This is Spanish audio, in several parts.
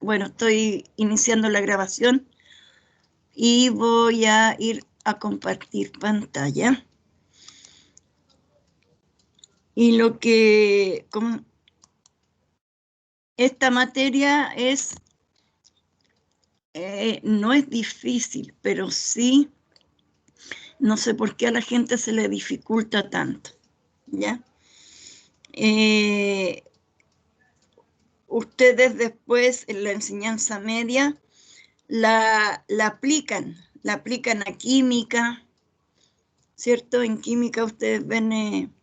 Bueno, estoy iniciando la grabación y voy a ir a compartir pantalla. Y lo que... esta materia es... no es difícil, pero sí... No sé por qué a la gente se le dificulta tanto, ¿ya? Ustedes después en la enseñanza media la aplican a química, ¿cierto? En química ustedes ven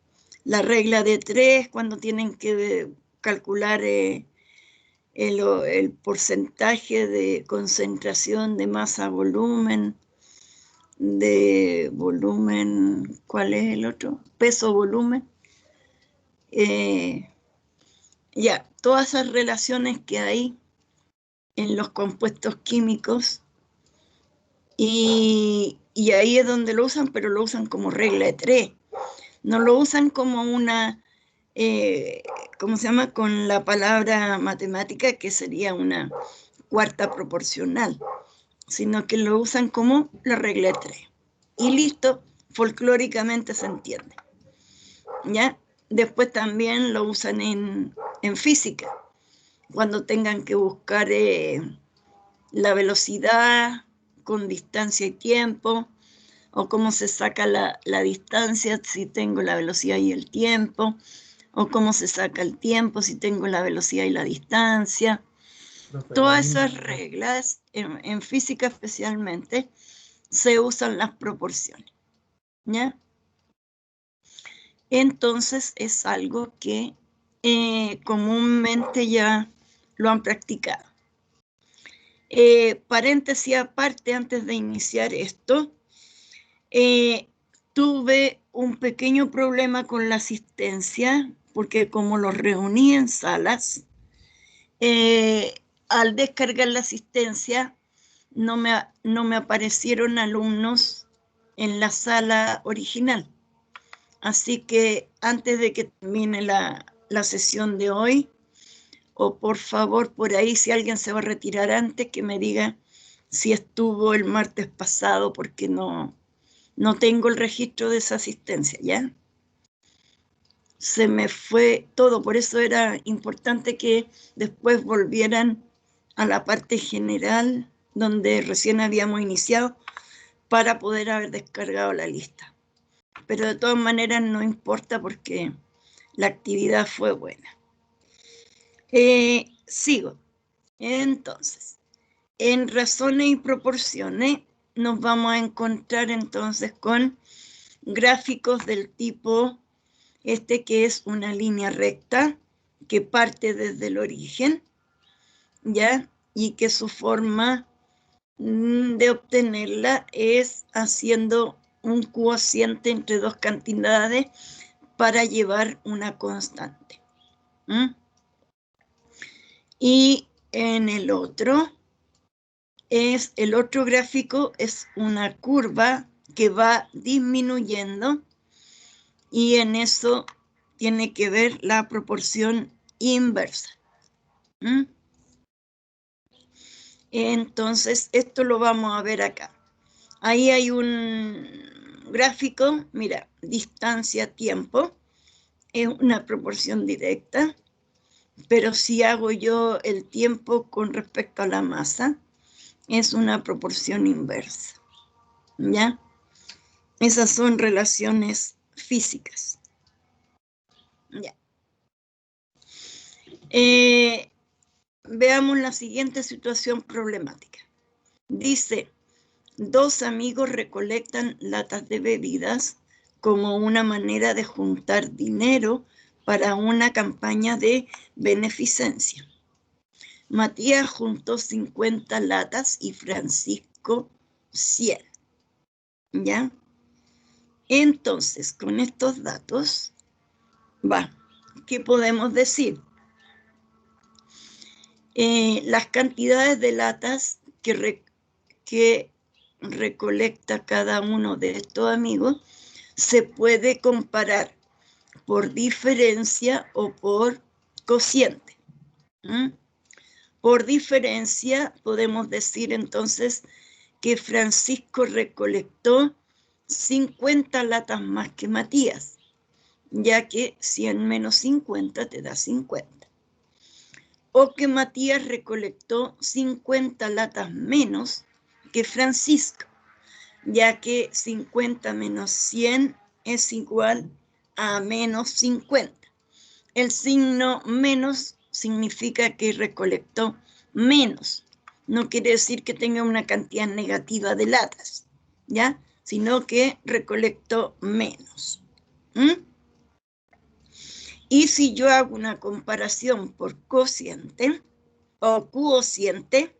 la regla de 3 cuando tienen que calcular el porcentaje de concentración de masa a volumen, ¿cuál es el otro? Peso volumen. Ya, todas esas relaciones que hay en los compuestos químicos y ahí es donde lo usan, pero lo usan como regla de 3. No lo usan como una, ¿cómo se llama? Con la palabra matemática, que sería una cuarta proporcional, sino que lo usan como la regla de 3. Y listo, folclóricamente se entiende. ¿Ya? Después también lo usan en física, cuando tengan que buscar la velocidad con distancia y tiempo, o cómo se saca la distancia si tengo la velocidad y el tiempo, o cómo se saca el tiempo si tengo la velocidad y la distancia. Todas esas reglas, en física especialmente, se usan las proporciones, ¿ya? Entonces es algo que comúnmente ya lo han practicado. Paréntesis aparte, antes de iniciar esto, tuve un pequeño problema con la asistencia, porque como los reuní en salas, al descargar la asistencia no me aparecieron alumnos en la sala original. Así que antes de que termine la sesión de hoy, o por favor por ahí, si alguien se va a retirar antes, que me diga si estuvo el martes pasado, porque no tengo el registro de esa asistencia, ¿ya? Se me fue todo, por eso era importante que después volvieran a la parte general, donde recién habíamos iniciado, para poder haber descargado la lista. Pero de todas maneras no importa porque la actividad fue buena. Sigo. Entonces, en razones y proporciones nos vamos a encontrar entonces con gráficos del tipo que es una línea recta que parte desde el origen, ¿ya? Y que su forma de obtenerla es haciendo un cociente entre dos cantidades para llevar una constante. Y en el otro gráfico es una curva que va disminuyendo, y en eso tiene que ver la proporción inversa. Entonces, esto lo vamos a ver acá. Ahí hay un gráfico, mira, distancia-tiempo, es una proporción directa, pero si hago yo el tiempo con respecto a la masa, es una proporción inversa, ¿ya? Esas son relaciones físicas. Ya. Veamos la siguiente situación problemática. Dice, 2 amigos recolectan latas de bebidas como una manera de juntar dinero para una campaña de beneficencia. Matías juntó 50 latas y Francisco 100. ¿Ya? Entonces, con estos datos, ¿qué podemos decir? Las cantidades de latas que recolecta cada uno de estos amigos se puede comparar por diferencia o por cociente. Por diferencia, podemos decir entonces que Francisco recolectó 50 latas más que Matías, ya que 100 menos 50 te da 50. O que Matías recolectó 50 latas menos que Francisco, ya que 50 menos 100 es igual a menos 50. El signo menos significa que recolectó menos. No quiere decir que tenga una cantidad negativa de latas, ¿ya? Sino que recolectó menos. Y si yo hago una comparación por cociente o cuociente,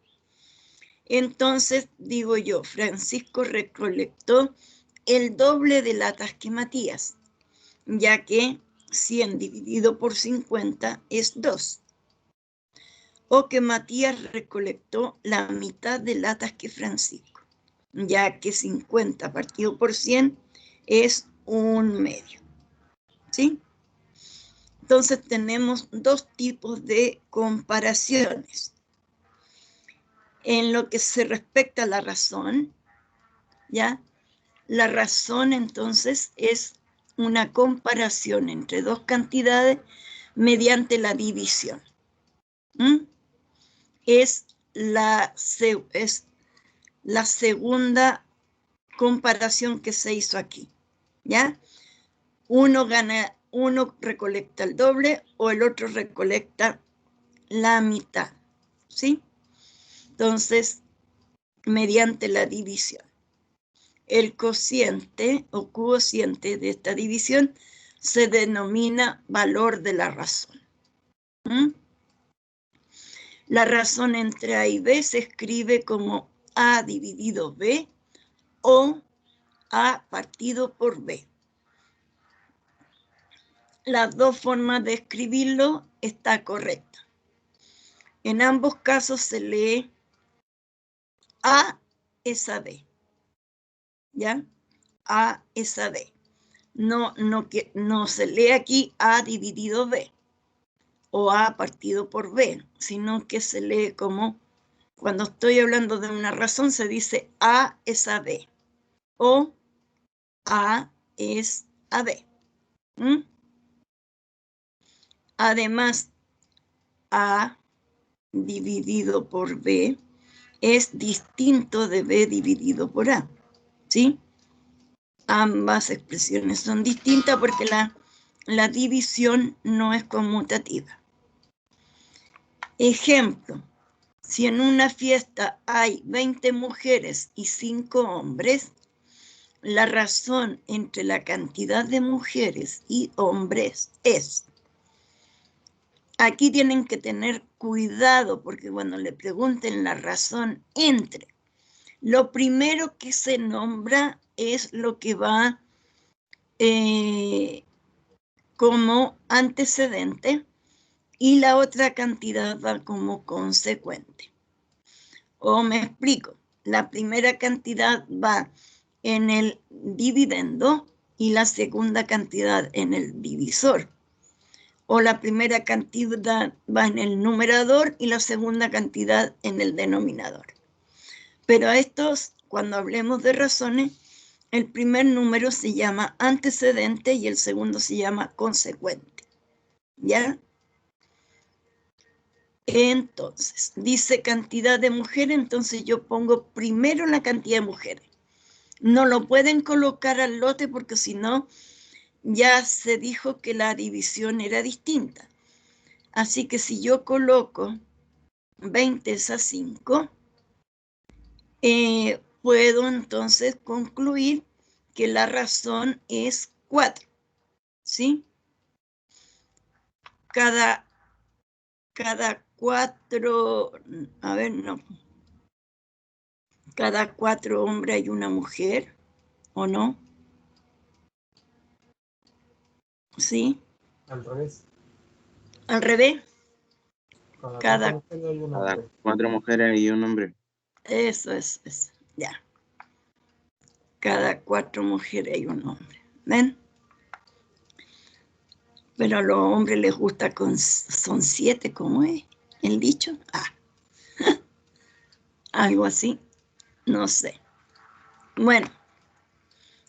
entonces digo yo, Francisco recolectó el doble de latas que Matías, ya que 100 dividido por 50 es 2. O que Matías recolectó la mitad de latas que Francisco, ya que 50 partido por 100 es 1/2. ¿Sí? Entonces tenemos dos tipos de comparaciones. En lo que se respecta a la razón, ¿ya? La razón entonces es una comparación entre dos cantidades mediante la división. Es la segunda comparación que se hizo aquí, ¿ya? Uno recolecta el doble o el otro recolecta la mitad, ¿sí? Entonces, mediante la división. El cociente o cuociente de esta división se denomina valor de la razón. La razón entre A y B se escribe como A dividido B o A partido por B. Las dos formas de escribirlo está correcta. En ambos casos se lee A es a B, ¿ya? A es a B. No se lee aquí A dividido B o A partido por B, sino que se lee como, cuando estoy hablando de una razón, se dice A es a B o A es a B. Además, A dividido por B es distinto de B dividido por A, ¿sí? Ambas expresiones son distintas porque la división no es conmutativa. Ejemplo, si en una fiesta hay 20 mujeres y 5 hombres, la razón entre la cantidad de mujeres y hombres es. Aquí tienen que tener cuidado porque cuando le pregunten la razón entre, lo primero que se nombra es lo que va como antecedente y la otra cantidad va como consecuente. O me explico, la primera cantidad va en el dividendo y la segunda cantidad en el divisor. O la primera cantidad va en el numerador y la segunda cantidad en el denominador. Pero a estos, cuando hablemos de razones, el primer número se llama antecedente y el segundo se llama consecuente. ¿Ya? Entonces, dice cantidad de mujeres, entonces yo pongo primero la cantidad de mujeres. No lo pueden colocar al lote porque si no, ya se dijo que la división era distinta. Así que si yo coloco 20 a 5, puedo entonces concluir que la razón es 4, ¿sí? Cada 4, a ver, no. Cada 4 hombres hay una mujer, ¿o no? ¿Sí? Al revés. ¿Al revés? Cada 4 mujeres y un hombre. Eso es, ya. Cada 4 mujeres hay un hombre. ¿Ven? Pero a los hombres les gusta son 7, ¿cómo es el dicho? Algo así, no sé. Bueno,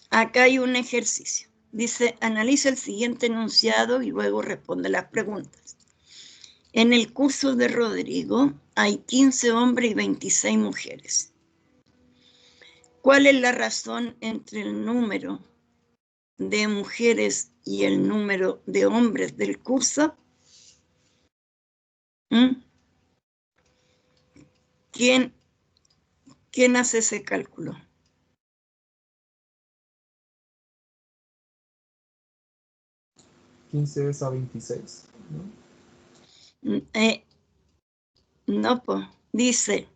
acá hay un ejercicio. Dice, analiza el siguiente enunciado y luego responde las preguntas. En el curso de Rodrigo hay 15 hombres y 26 mujeres. ¿Cuál es la razón entre el número de mujeres y el número de hombres del curso? ¿Quién hace ese cálculo? ¿15 es a 26? ¿No? No, pues, dice,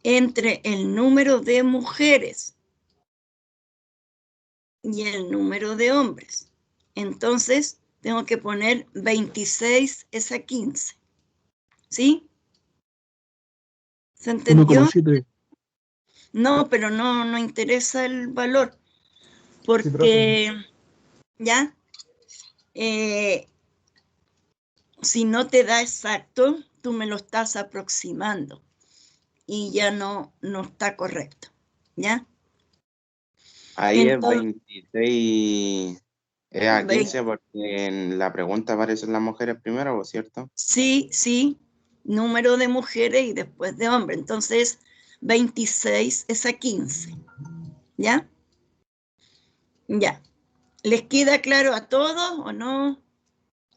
entre el número de mujeres y el número de hombres. Entonces, tengo que poner 26 es a 15. ¿Sí? ¿Se entendió? 1,7. No, pero no interesa el valor. Sí, profe. Porque, ¿ya? Si no te da exacto, tú me lo estás aproximando. Y ya no está correcto. ¿Ya? Ahí Entonces, es 26, es a 15 20. porque en la pregunta aparecen las mujeres primero, ¿cierto? Sí, número de mujeres y después de hombres. Entonces, 26 es a 15. ¿Ya? Ya. ¿Les queda claro a todos o no?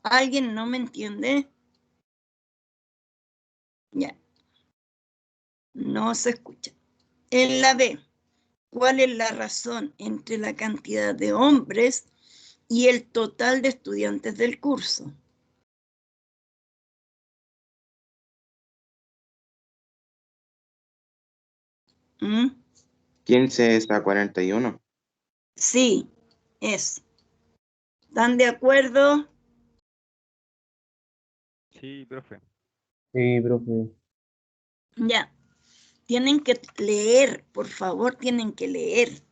¿Alguien no me entiende? Ya. No se escucha. En la B, ¿cuál es la razón entre la cantidad de hombres y el total de estudiantes del curso? ¿Mm? 15 es a 41. Sí, es. ¿Están de acuerdo? Sí, profe. Sí, profe. Ya. Tienen que leer, por favor, tienen que leer.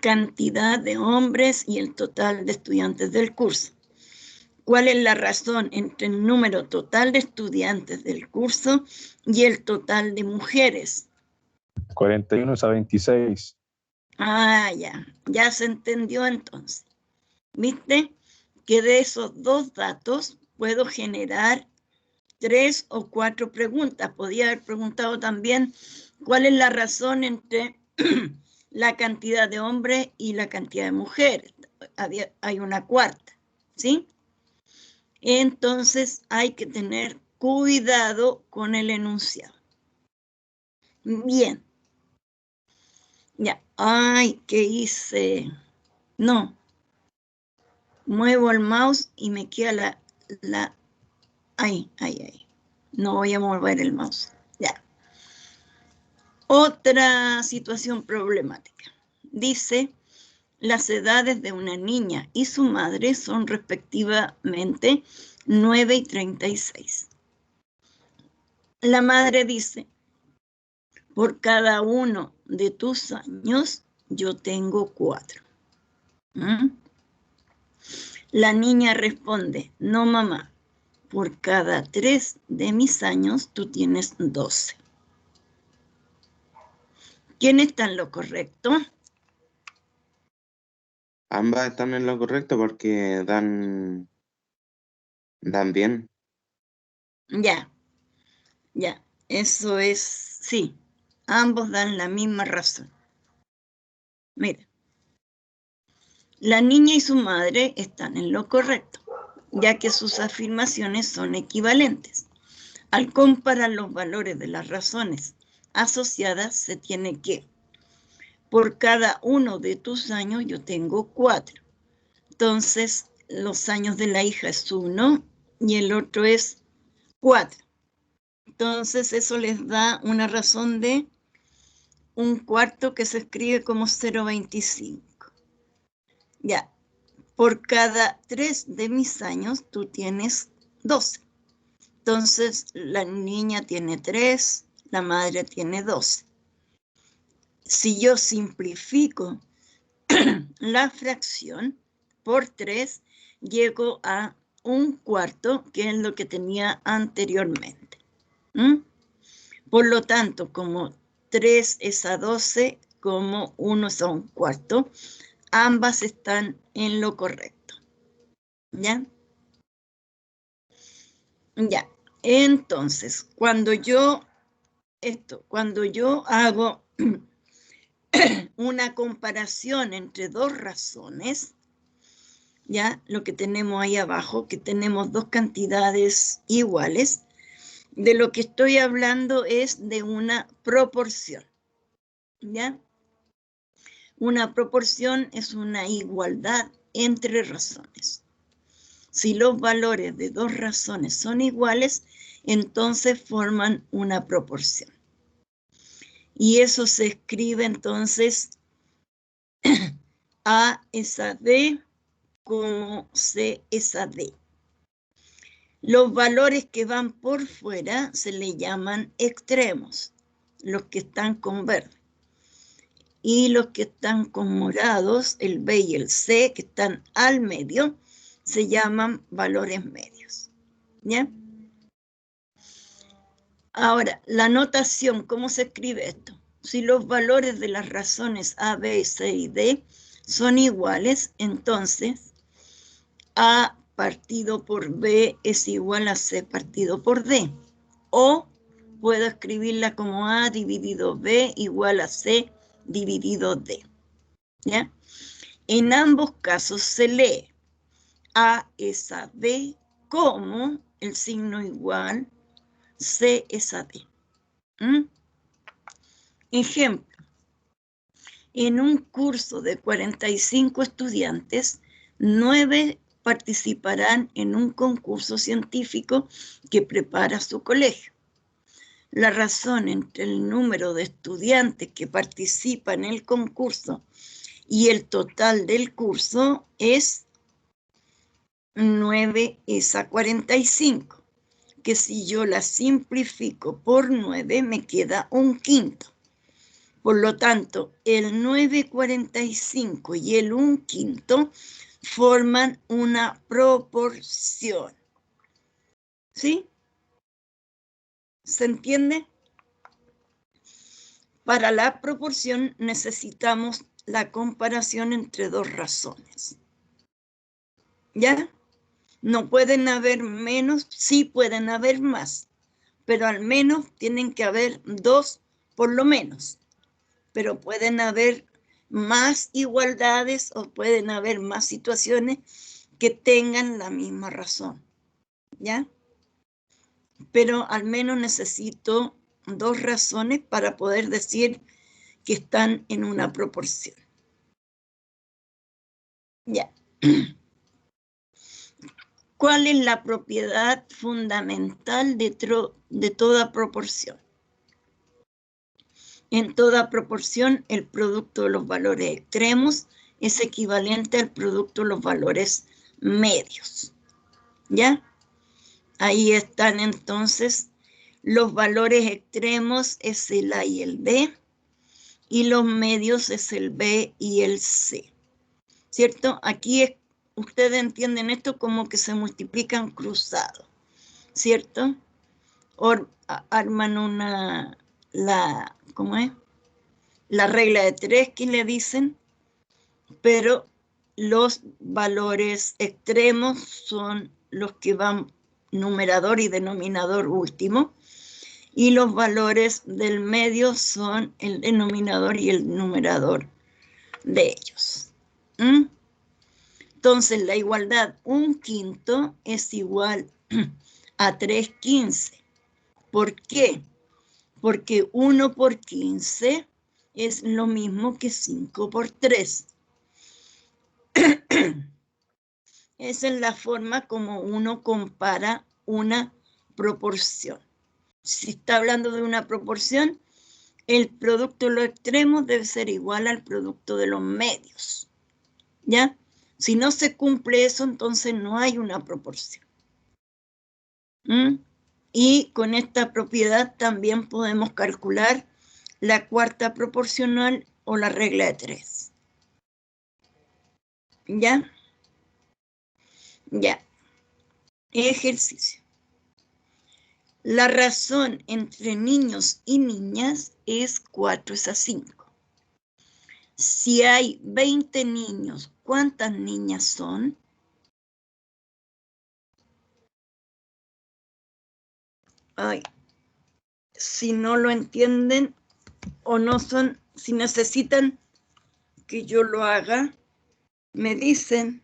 Cantidad de hombres y el total de estudiantes del curso. ¿Cuál es la razón entre el número total de estudiantes del curso y el total de mujeres? 41 es a 26. Ah, ya se entendió entonces. ¿Viste? Que de esos dos datos puedo generar 3 o 4 preguntas. Podía haber preguntado también cuál es la razón entre la cantidad de hombres y la cantidad de mujeres. Hay una cuarta, ¿sí? Entonces hay que tener cuidado con el enunciado. Bien. Ya. Ay, ¿qué hice? No. Muevo el mouse y me queda la... Ahí. No voy a mover el mouse. Ya. Otra situación problemática. Dice, las edades de una niña y su madre son respectivamente 9 y 36. La madre dice, por cada uno de tus años, yo tengo 4. La niña responde, no mamá, por cada 3 de mis años, tú tienes 12. ¿Quién está en lo correcto? Ambas están en lo correcto porque dan bien. Ya, eso es, sí, ambos dan la misma razón. Mira, la niña y su madre están en lo correcto, ya que sus afirmaciones son equivalentes. Al comparar los valores de las razones asociadas, se tiene que, por cada uno de tus años, yo tengo 4. Entonces, los años de la hija es 1 y el otro es 4. Entonces, eso les da una razón de 1/4 que se escribe como 0,25. Ya, por cada 3 de mis años, tú tienes 12. Entonces, la niña tiene 3, la madre tiene 12. Si yo simplifico la fracción por 3, llego a 1/4, que es lo que tenía anteriormente. Por lo tanto, como 3 es a 12, como 1 es a 1/4, ambas están en lo correcto. ¿Ya? Ya. Entonces, cuando yo hago una comparación entre dos razones, ya lo que tenemos ahí abajo, que tenemos dos cantidades iguales, de lo que estoy hablando es de una proporción, ¿ya? Una proporción es una igualdad entre razones. Si los valores de dos razones son iguales, entonces forman una proporción. Y eso se escribe entonces A es a D como C es a D. Los valores que van por fuera se le llaman extremos, los que están con verde. Y los que están con morados, el B y el C, que están al medio, se llaman valores medios. ¿Ya? Ahora, la notación, ¿cómo se escribe esto? Si los valores de las razones A, B, C y D son iguales, entonces A partido por B es igual a C partido por D. O puedo escribirla como A dividido B igual a C dividido D. ¿Ya? En ambos casos se lee A es a B como el signo igual, C es a D. Ejemplo, en un curso de 45 estudiantes, 9 participarán en un concurso científico que prepara su colegio. La razón entre el número de estudiantes que participan en el concurso y el total del curso es 9 es a 45, que si yo la simplifico por 9 me queda 1/5. Por lo tanto, el 9/45 y el 1/5 forman una proporción. ¿Sí? ¿Se entiende? Para la proporción necesitamos la comparación entre dos razones. ¿Ya? No pueden haber menos, sí pueden haber más, pero al menos tienen que haber dos por lo menos. Pero pueden haber más igualdades o pueden haber más situaciones que tengan la misma razón, ¿ya? Pero al menos necesito dos razones para poder decir que están en una proporción. Ya. ¿Cuál es la propiedad fundamental de toda proporción? En toda proporción, el producto de los valores extremos es equivalente al producto de los valores medios. ¿Ya? Ahí están entonces los valores extremos, es el A y el D, y los medios es el B y el C. ¿Cierto? Aquí ustedes entienden esto como que se multiplican cruzados, ¿cierto? Arman ¿cómo es? La regla de 3 que le dicen, pero los valores extremos son los que van numerador y denominador último, y los valores del medio son el denominador y el numerador de ellos. Entonces, la igualdad 1/5 es igual a 3/15. ¿Por qué? Porque 1 por 15 es lo mismo que 5 por 3. Esa es la forma como uno compara una proporción. Si está hablando de una proporción, el producto de los extremos debe ser igual al producto de los medios. ¿Ya? Si no se cumple eso, entonces no hay una proporción. Y con esta propiedad también podemos calcular la cuarta proporcional o la regla de 3. ¿Ya? Ya. Ejercicio. La razón entre niños y niñas es 4:5. Si hay 20 niños, ¿cuántas niñas son? Ay, si no lo entienden o no son, si necesitan que yo lo haga, me dicen,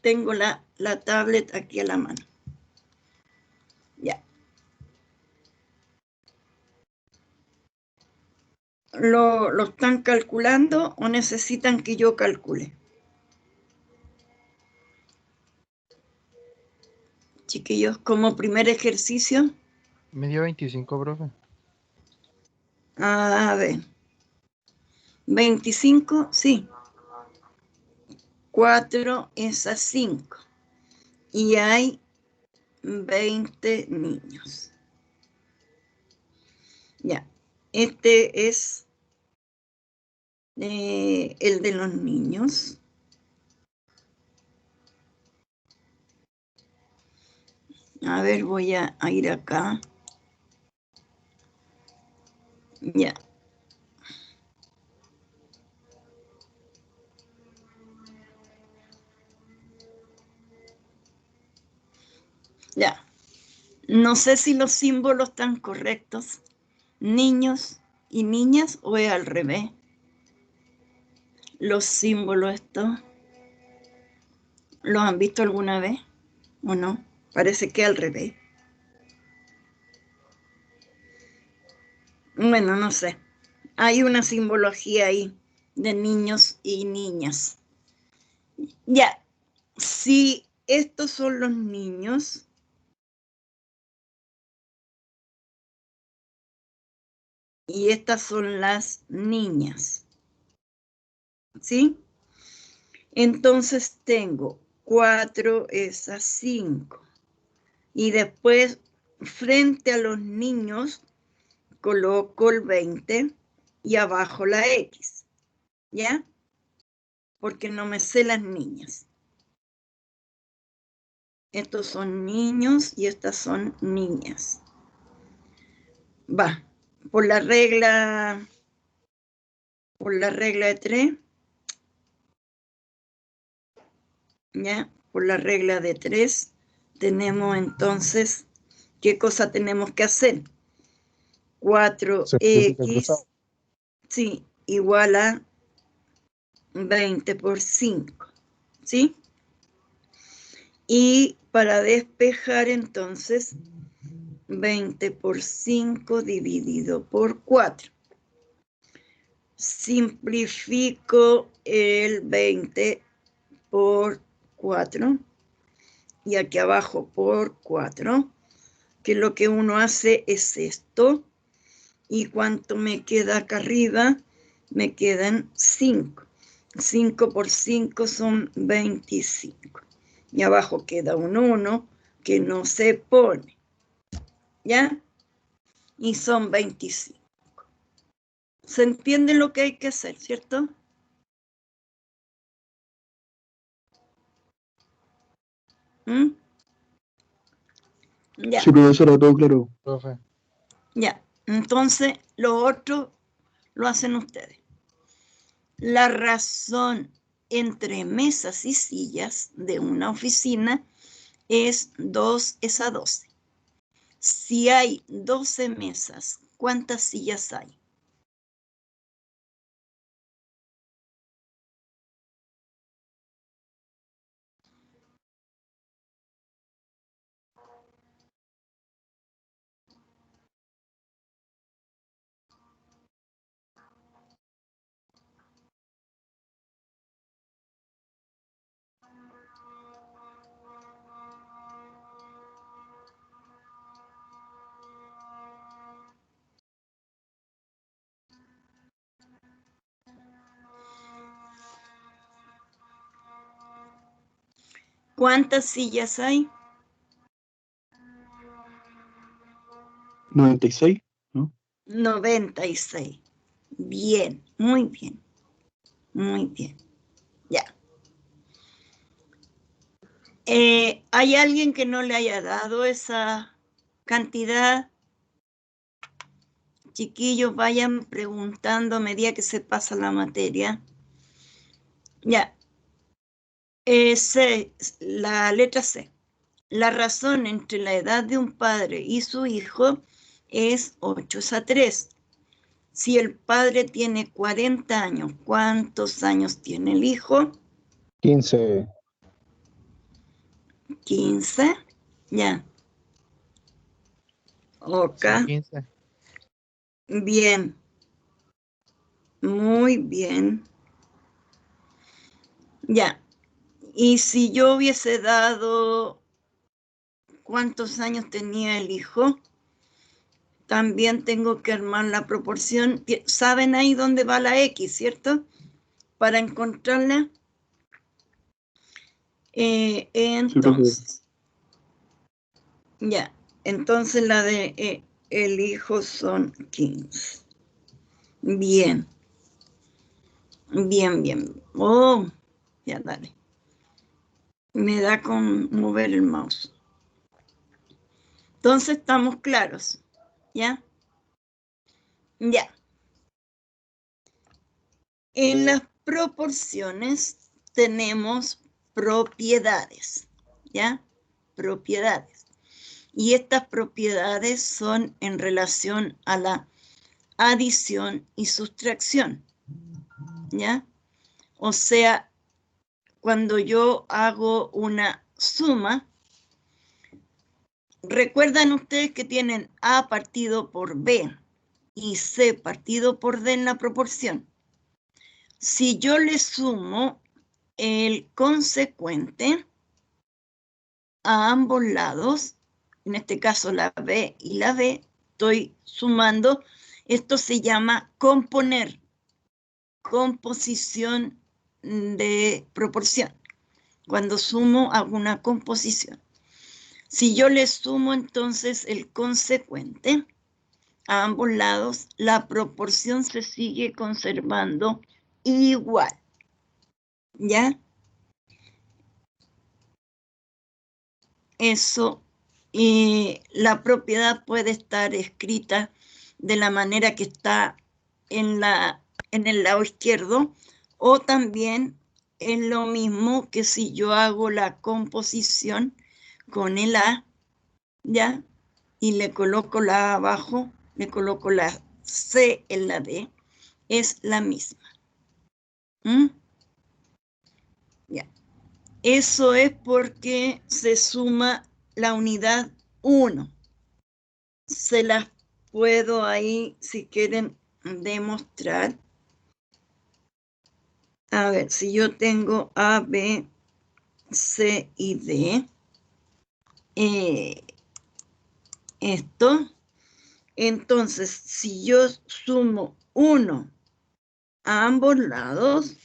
tengo la tablet aquí a la mano. Ya. ¿Lo están calculando o necesitan que yo calcule? Chiquillos, como primer ejercicio. Me dio 25, profe. A ver. 25, sí. 4:5. Y hay 20 niños. Ya. Este es el de los niños. A ver, voy a ir acá. Ya. Ya. No sé si los símbolos están correctos. Niños y niñas o es al revés. Los símbolos estos. ¿Los han visto alguna vez o no? Parece que al revés. Bueno, no sé. Hay una simbología ahí de niños y niñas. Ya, si estos son los niños, y estas son las niñas, ¿sí? Entonces tengo 4:5. Y después, frente a los niños, coloco el 20 y abajo la X, ¿ya? Porque no me sé las niñas. Estos son niños y estas son niñas. Va, por la regla de 3, ¿ya? Por la regla de 3, tenemos entonces, ¿qué cosa tenemos que hacer? 4x, sí, igual a 20 por 5, ¿sí? Y para despejar entonces, 20 por 5 dividido por 4. Simplifico el 20 por 4 y aquí abajo por 4, que lo que uno hace es esto. ¿Y cuánto me queda acá arriba? Me quedan 5. 5 por 5 son 25. Y abajo queda un 1 que no se pone. ¿Ya? Y son 25. ¿Se entiende lo que hay que hacer, cierto? ¿Mm? Ya. Sí, profesora, todo claro. Profe. Ya. Entonces, lo otro lo hacen ustedes. La razón entre mesas y sillas de una oficina es 2:12. Si hay 12 mesas, ¿cuántas sillas hay? ¿Cuántas sillas hay? 96, ¿no? 96. Bien, muy bien. Muy bien. Ya. ¿Hay alguien que no le haya dado esa cantidad? Chiquillos, vayan preguntando a medida que se pasa la materia. Ya. C, la letra C. La razón entre la edad de un padre y su hijo es 8:3. Si el padre tiene 40 años, ¿cuántos años tiene el hijo? 15. 15. Ya. Ok. 15. Bien. Muy bien. Ya. Y si yo hubiese dado cuántos años tenía el hijo, también tengo que armar la proporción. ¿Saben ahí dónde va la X, cierto? Para encontrarla. Entonces, ya. Entonces la de el hijo son 15. Bien. Bien, bien. Oh, ya dale. Me da con mover el mouse. Entonces estamos claros. ¿Ya? Ya. En las proporciones tenemos propiedades. ¿Ya? Propiedades. Y estas propiedades son en relación a la adición y sustracción. ¿Ya? O sea, cuando yo hago una suma, recuerdan ustedes que tienen A partido por B y C partido por D en la proporción. Si yo le sumo el consecuente a ambos lados, en este caso la B y la B, estoy sumando, esto se llama componer, composición de proporción. Cuando sumo hago una composición. Si yo le sumo entonces el consecuente a ambos lados, la proporción se sigue conservando igual. ¿Ya? Eso, la propiedad puede estar escrita de la manera que está en el lado izquierdo, o también es lo mismo que si yo hago la composición con el A, ¿ya? Y le coloco la A abajo, le coloco la C en la D, es la misma. Ya. Eso es porque se suma la unidad 1. Se las puedo ahí, si quieren, demostrar. A ver, si yo tengo A, B, C y D, esto, entonces, si yo sumo 1 a ambos lados,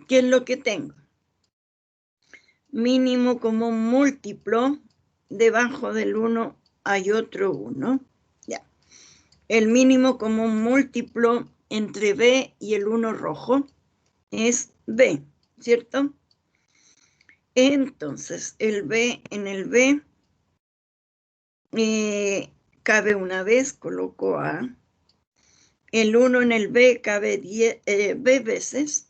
¿qué es lo que tengo? Mínimo común múltiplo, debajo del 1 hay otro 1. Ya. El mínimo común múltiplo entre B y el 1 rojo es B, ¿cierto? Entonces, el B en el B cabe una vez, coloco A. El 1 en el B cabe B veces,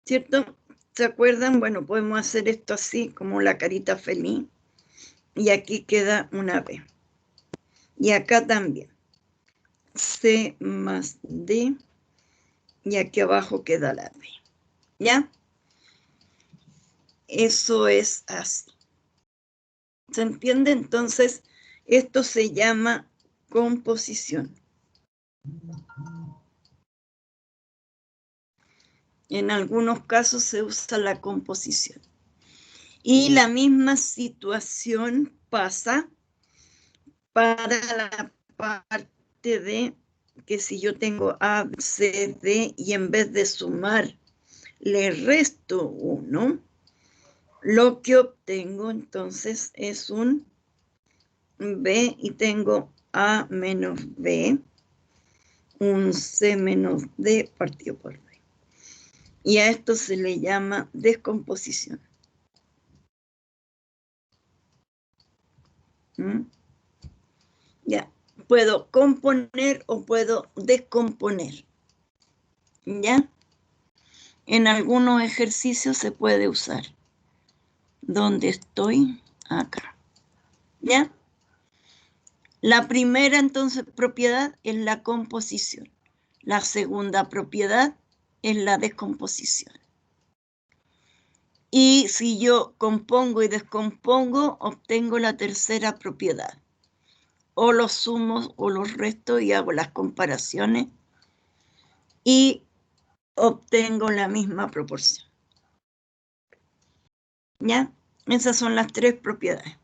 ¿cierto? ¿Se acuerdan? Bueno, podemos hacer esto así, como la carita feliz. Y aquí queda una B. Y acá también. C más D. Y aquí abajo queda la B. ¿Ya? Eso es así. ¿Se entiende? Entonces, esto se llama composición. En algunos casos se usa la composición. Y la misma situación pasa para la parte de que si yo tengo A, C, D y en vez de sumar le resto 1, lo que obtengo entonces es un B y tengo A menos B, un C menos D partido por B. Y a esto se le llama descomposición. Ya, puedo componer o puedo descomponer. ¿Ya? En algunos ejercicios se puede usar. ¿Dónde estoy? Acá. ¿Ya? La primera, entonces, propiedad es la composición. La segunda propiedad es la descomposición. Y si yo compongo y descompongo, obtengo la tercera propiedad. O los sumo o los resto y hago las comparaciones y obtengo la misma proporción. ¿Ya? Esas son las tres propiedades.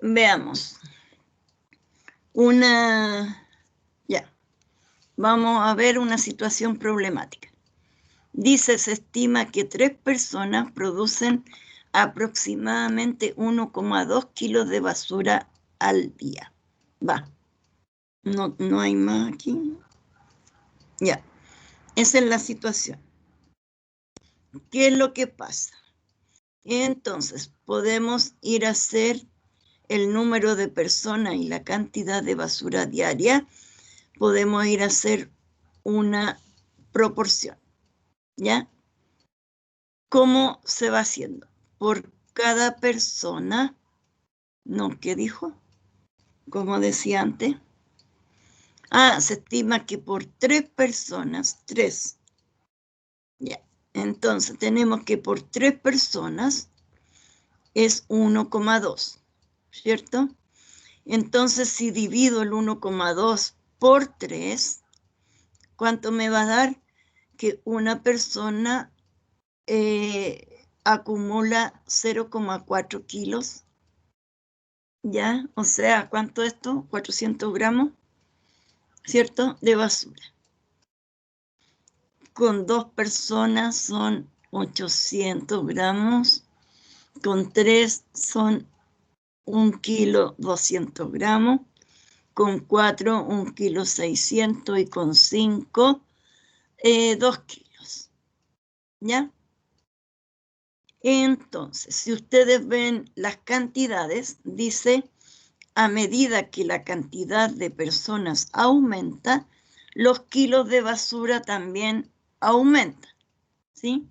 Veamos. Ya. Vamos a ver una situación problemática. Dice, se estima que 3 personas producen aproximadamente 1,2 kilos de basura al día. Va. No hay más aquí. Ya. Esa es la situación. ¿Qué es lo que pasa? Entonces, podemos ir a hacer el número de personas y la cantidad de basura diaria. Podemos ir a hacer una proporción. ¿Ya? ¿Cómo se va haciendo? Por cada persona, no, ¿qué dijo? Como decía antes. Se estima que por 3 personas, 3. Ya, entonces tenemos que por 3 personas es 1,2, ¿cierto? Entonces si divido el 1,2 por 3, ¿cuánto me va a dar? Que una persona acumula 0,4 kilos, ¿ya? O sea, ¿cuánto es esto? 400 gramos, ¿cierto? De basura. Con 2 personas son 800 gramos, con 3 son 1 kilo 200 gramos, con 4 1 kilo 600 y con 5 2 kilos, ¿ya? Entonces, si ustedes ven las cantidades, dice, a medida que la cantidad de personas aumenta, los kilos de basura también aumentan, ¿sí?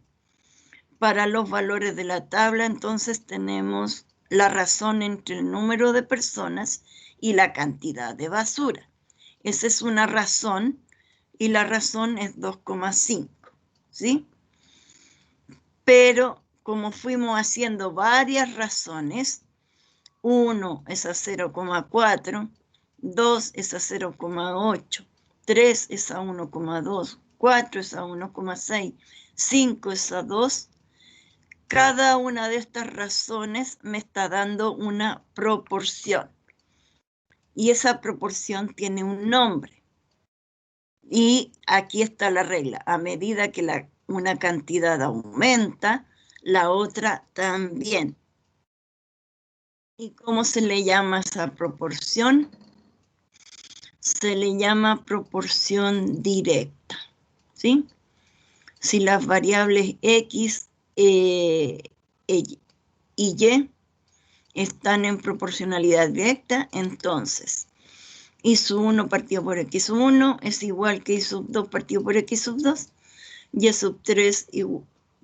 Para los valores de la tabla, entonces tenemos la razón entre el número de personas y la cantidad de basura. Esa es una razón y la razón es 2,5, ¿sí? Pero como fuimos haciendo varias razones, 1 es a 0,4, 2 es a 0,8, 3 es a 1,2, 4 es a 1,6, 5 es a 2. Cada una de estas razones me está dando una proporción. Y esa proporción tiene un nombre. Y aquí está la regla. A medida que una cantidad aumenta, la otra también. ¿Y cómo se le llama esa proporción? Se le llama proporción directa, ¿sí? Si las variables X y Y están en proporcionalidad directa, entonces Y sub 1 partido por X sub 1 es igual que Y sub 2 partido por X sub 2, Y sub 3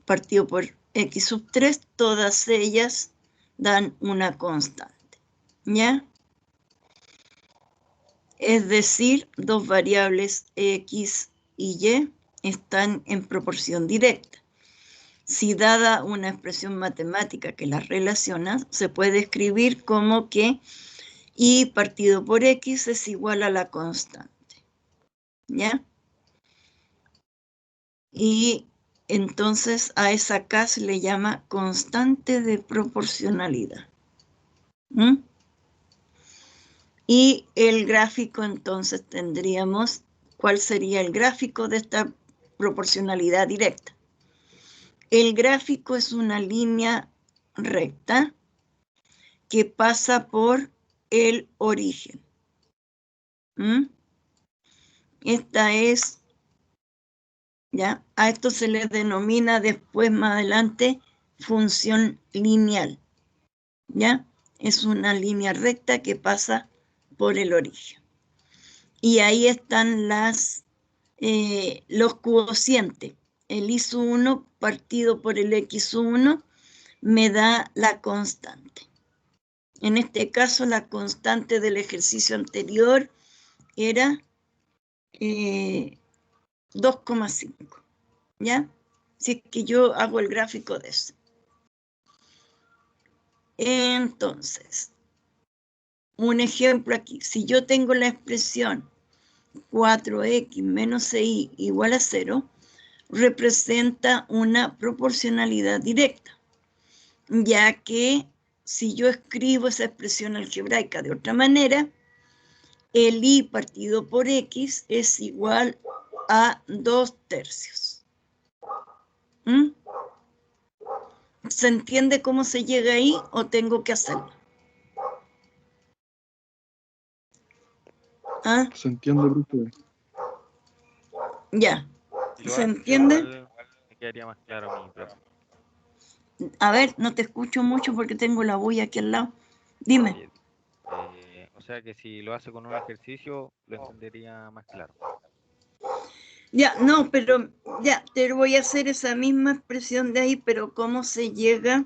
partido por X sub 3, todas ellas dan una constante, ¿ya? Es decir, dos variables X y Y están en proporción directa. Si dada una expresión matemática que las relaciona, se puede escribir como que Y partido por X es igual a la constante, ¿ya? Y entonces a esa K se le llama constante de proporcionalidad. Y el gráfico, entonces tendríamos, ¿cuál sería el gráfico de esta proporcionalidad directa? El gráfico es una línea recta que pasa por el origen. Esta es, ¿ya? A esto se le denomina después, más adelante, función lineal. ¿ya? Es una línea recta que pasa por el origen. Y ahí están los cocientes. El I sub 1 partido por el X sub 1 me da la constante. En este caso, la constante del ejercicio anterior era 2,5, ¿ya? Si es que yo hago el gráfico de eso. Entonces, un ejemplo aquí. Si yo tengo la expresión 4x menos 6 igual a 0, representa una proporcionalidad directa, ya que si yo escribo esa expresión algebraica de otra manera, el i partido por x es igual a 2/3. ¿Se entiende cómo se llega ahí o tengo que hacerlo? ¿Ah? Se entiende, profe. Ya. Yo ¿Se entiende? igual me quedaría más claro a mí, profe. A ver, no te escucho mucho porque tengo la bulla aquí al lado. Dime. O sea que si lo hace con un ejercicio, lo entendería más claro. Ya, no, pero ya, te voy a hacer esa misma expresión de ahí, pero cómo se llega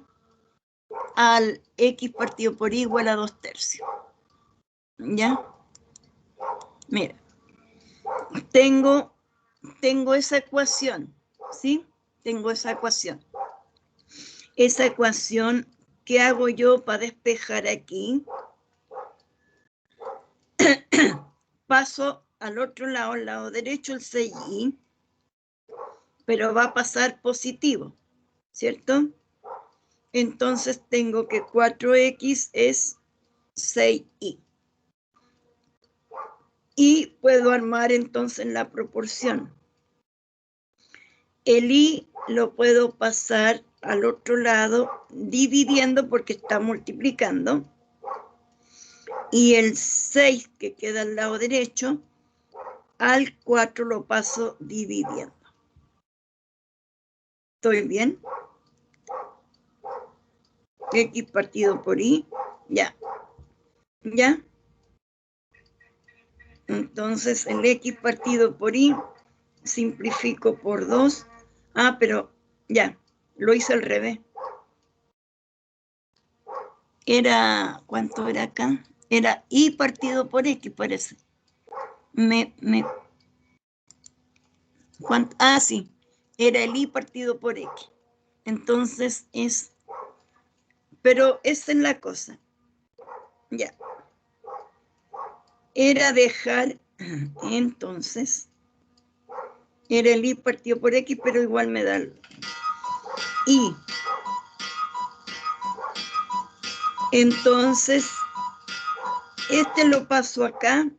al x partido por y igual a 2/3. ¿Ya? Mira, tengo esa ecuación, ¿sí? Tengo esa ecuación. Esa ecuación, ¿qué hago yo para despejar aquí? Paso al otro lado, al lado derecho, el 6i, pero va a pasar positivo, ¿cierto? Entonces tengo que 4x es 6i. Y puedo armar entonces la proporción. El i lo puedo pasar al otro lado dividiendo porque está multiplicando. Y el 6 que queda al lado derecho, al 4 lo paso dividiendo. ¿Estoy bien? X partido por y, ya. ¿Ya? Entonces el X partido por y, simplifico por 2. Ah, pero ya, lo hice al revés. Era, ¿cuánto era acá? Era y partido por X, parece. Sí, era el y partido por X. Entonces es, pero esa es la cosa. Ya. Era dejar, entonces, era el y partido por X, pero igual me da el y. Entonces, este lo paso acá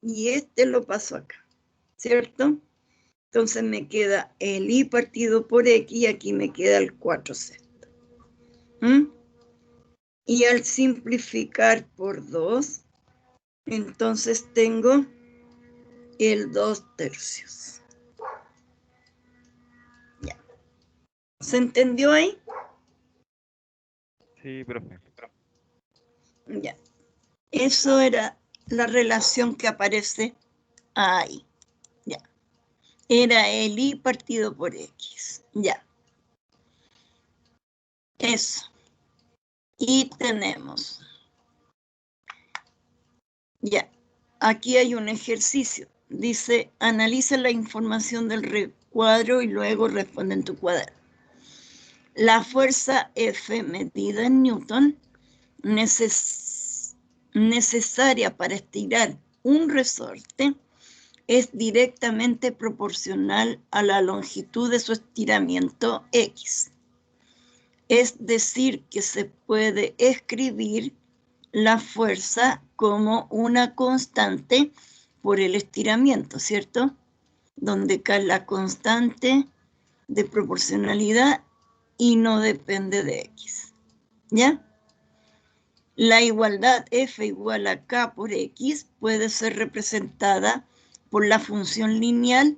y este lo paso acá, ¿cierto? Entonces me queda el y partido por X y aquí me queda el 4/6. Y al simplificar por 2, entonces tengo el 2/3. Ya. ¿Se entendió ahí? Sí, profe. Ya. Eso era la relación que aparece ahí. Ya. Era el y partido por X. Ya. Eso. Y tenemos. Ya. Aquí hay un ejercicio. Dice, analiza la información del recuadro y luego responde en tu cuaderno. La fuerza F medida en Newton necesaria para estirar un resorte es directamente proporcional a la longitud de su estiramiento X. Es decir, que se puede escribir la fuerza como una constante por el estiramiento, ¿cierto? Donde cae la constante de proporcionalidad y no depende de X, ¿ya? La igualdad F igual a K por X puede ser representada por la función lineal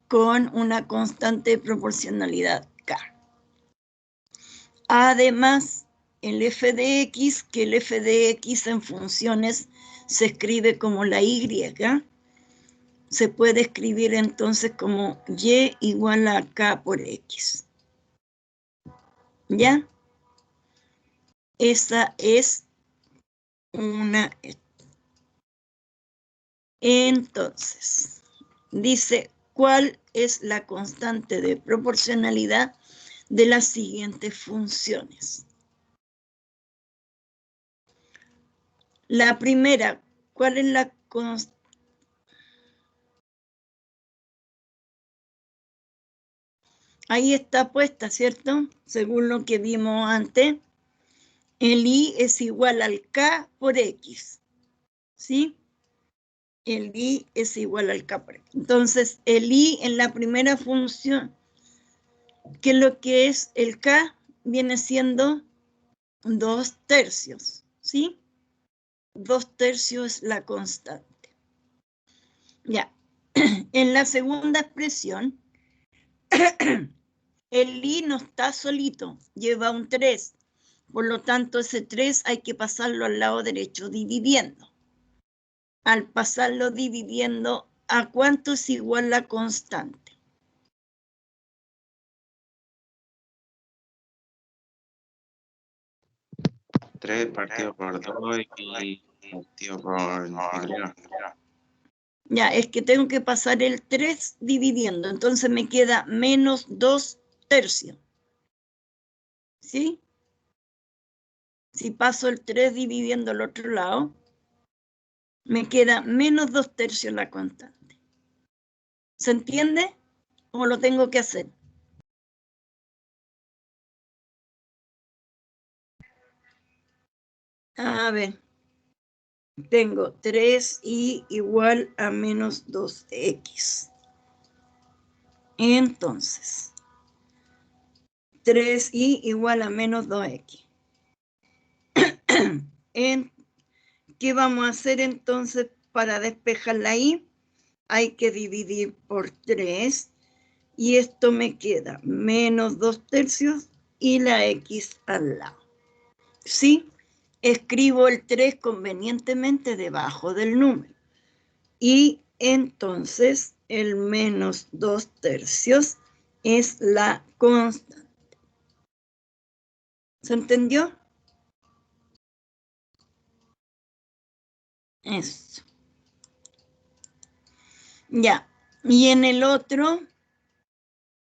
con una constante de proporcionalidad K. Además, el f de x, que el f de x en funciones se escribe como la y, se puede escribir entonces como y igual a k por x. ¿Ya? Esa es una. Entonces, dice, ¿cuál es la constante de proporcionalidad de las siguientes funciones? La primera, ¿cuál es la constante? Ahí está puesta, ¿cierto? Según lo que vimos antes, el i es igual al k por x, ¿sí? El i es igual al k por x. Entonces, el i en la primera función, que es lo que es el k, viene siendo 2/3, ¿sí? 2/3 es la constante. Ya. En la segunda expresión, el i no está solito, lleva un 3. Por lo tanto, ese 3 hay que pasarlo al lado derecho dividiendo. Al pasarlo dividiendo, ¿a cuánto es igual la constante? Tres partido por 2 y partido por Y. Ya, es que tengo que pasar el 3 dividiendo, entonces me queda menos 2/3. ¿Sí? Si paso el 3 dividiendo al otro lado, me queda menos 2/3 la constante. ¿Se entiende? ¿O lo tengo que hacer? A ver, tengo 3i igual a menos 2x. Entonces, 3i igual a menos 2x. ¿Qué vamos a hacer entonces para despejar la i? Hay que dividir por 3 y esto me queda menos 2/3 y la x al lado. ¿Sí? Escribo el 3 convenientemente debajo del número. Y entonces el menos 2/3 es la constante. ¿Se entendió? Eso. Ya. Y en el otro,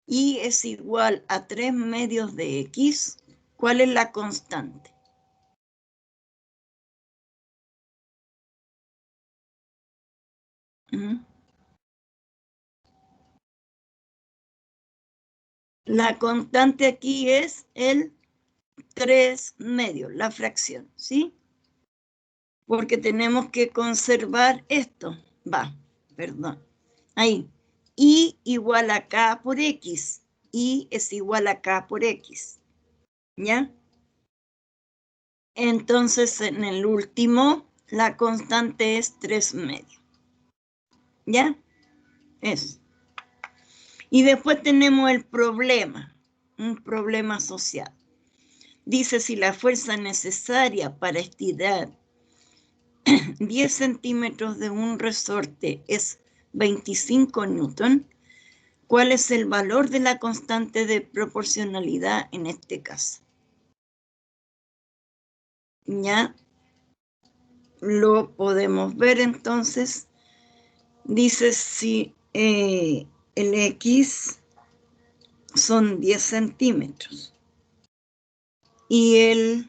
y es igual a 3/2 de x. ¿Cuál es la constante? La constante aquí es el 3/2, la fracción, ¿sí? Porque tenemos que conservar esto. Perdón. Ahí. Y igual a k por x. Y es igual a k por x. ¿Ya? Entonces, en el último, la constante es 3/2. ¿Ya? Eso. Y después tenemos el problema. Un problema asociado. Dice, si la fuerza necesaria para estirar 10 centímetros de un resorte es 25 newton, ¿cuál es el valor de la constante de proporcionalidad en este caso? Ya lo podemos ver entonces. Dice si el X son 10 centímetros y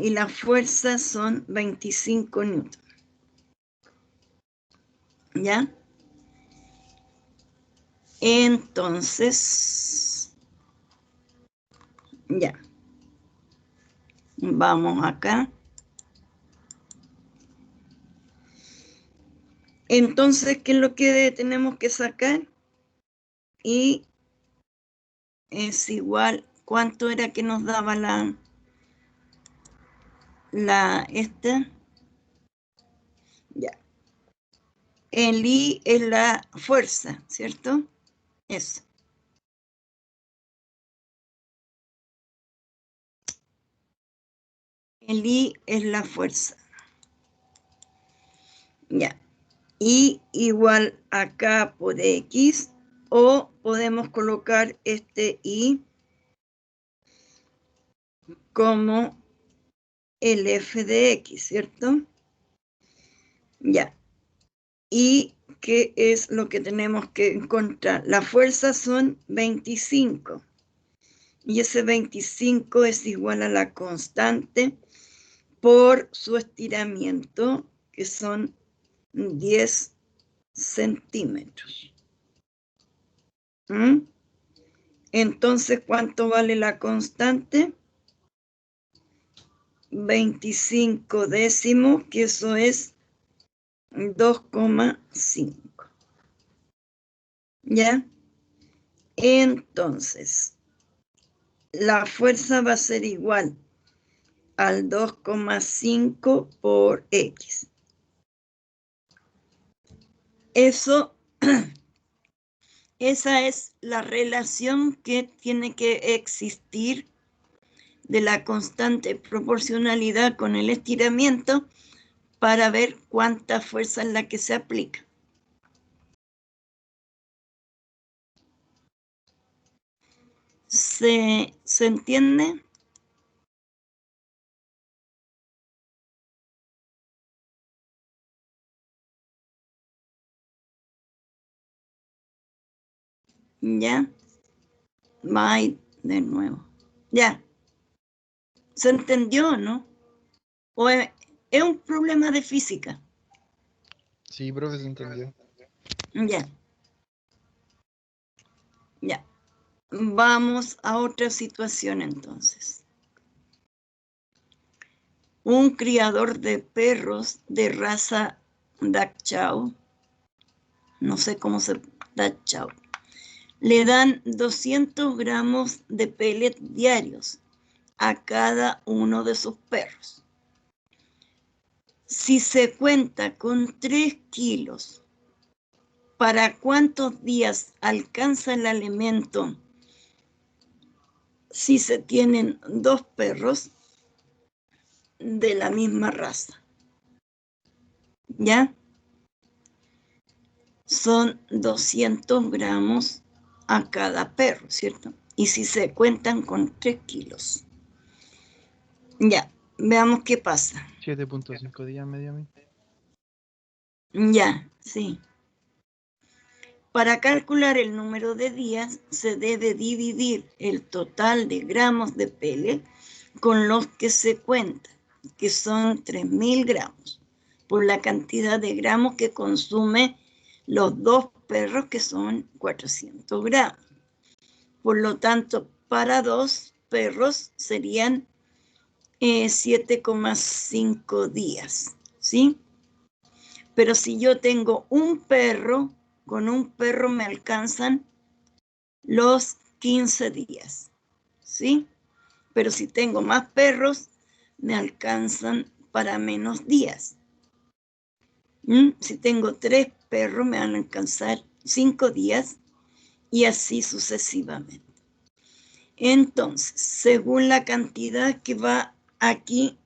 y la fuerza son 25 newton. ¿Ya? Entonces, ya. Vamos acá. Entonces, ¿qué es lo que tenemos que sacar? Y es igual, ¿cuánto era que nos daba esta? Ya. El I es la fuerza, ¿cierto? Eso. El I es la fuerza. Ya. I igual a K por X, o podemos colocar este I como el F de X, ¿cierto? Ya. ¿Y qué es lo que tenemos que encontrar? La fuerza son 25. Y ese 25 es igual a la constante por su estiramiento, que son 10 centímetros. ¿Mm? Entonces, ¿cuánto vale la constante? 25 décimos, que eso es 2,5. ¿Ya? Entonces, la fuerza va a ser igual al 2,5 por X. Eso, esa es la relación que tiene que existir de la constante proporcionalidad con el estiramiento para ver cuánta fuerza es la que se aplica. ¿Se entiende? ¿Ya? Va ahí de nuevo. ¿Ya? ¿Se entendió, no? ¿O es un problema de física? Sí, profe, se entendió. Ya. Ya. Vamos a otra situación entonces. Un criador de perros de raza Dachau, no sé cómo se Dachau, le dan 200 gramos de pellet diarios a cada uno de sus perros. Si se cuenta con 3 kilos, ¿para cuántos días alcanza el alimento si se tienen 2 perros de la misma raza? ¿Ya? Son 200 gramos a cada perro, ¿cierto? Y si se cuentan con 3 kilos. Ya, veamos qué pasa. 7.5 días mediamente. Ya, sí. Para calcular el número de días, se debe dividir el total de gramos de pellet con los que se cuentan, que son 3.000 gramos, por la cantidad de gramos que consume los 2 perros, que son 400 gramos. Por lo tanto, para 2 perros serían 7,5 días, ¿sí? Pero si yo tengo un perro, con un perro me alcanzan los 15 días, ¿sí? Pero si tengo más perros, me alcanzan para menos días. Si tengo 3 perros, me van a alcanzar 5 días y así sucesivamente. Entonces, según la cantidad que va aquí,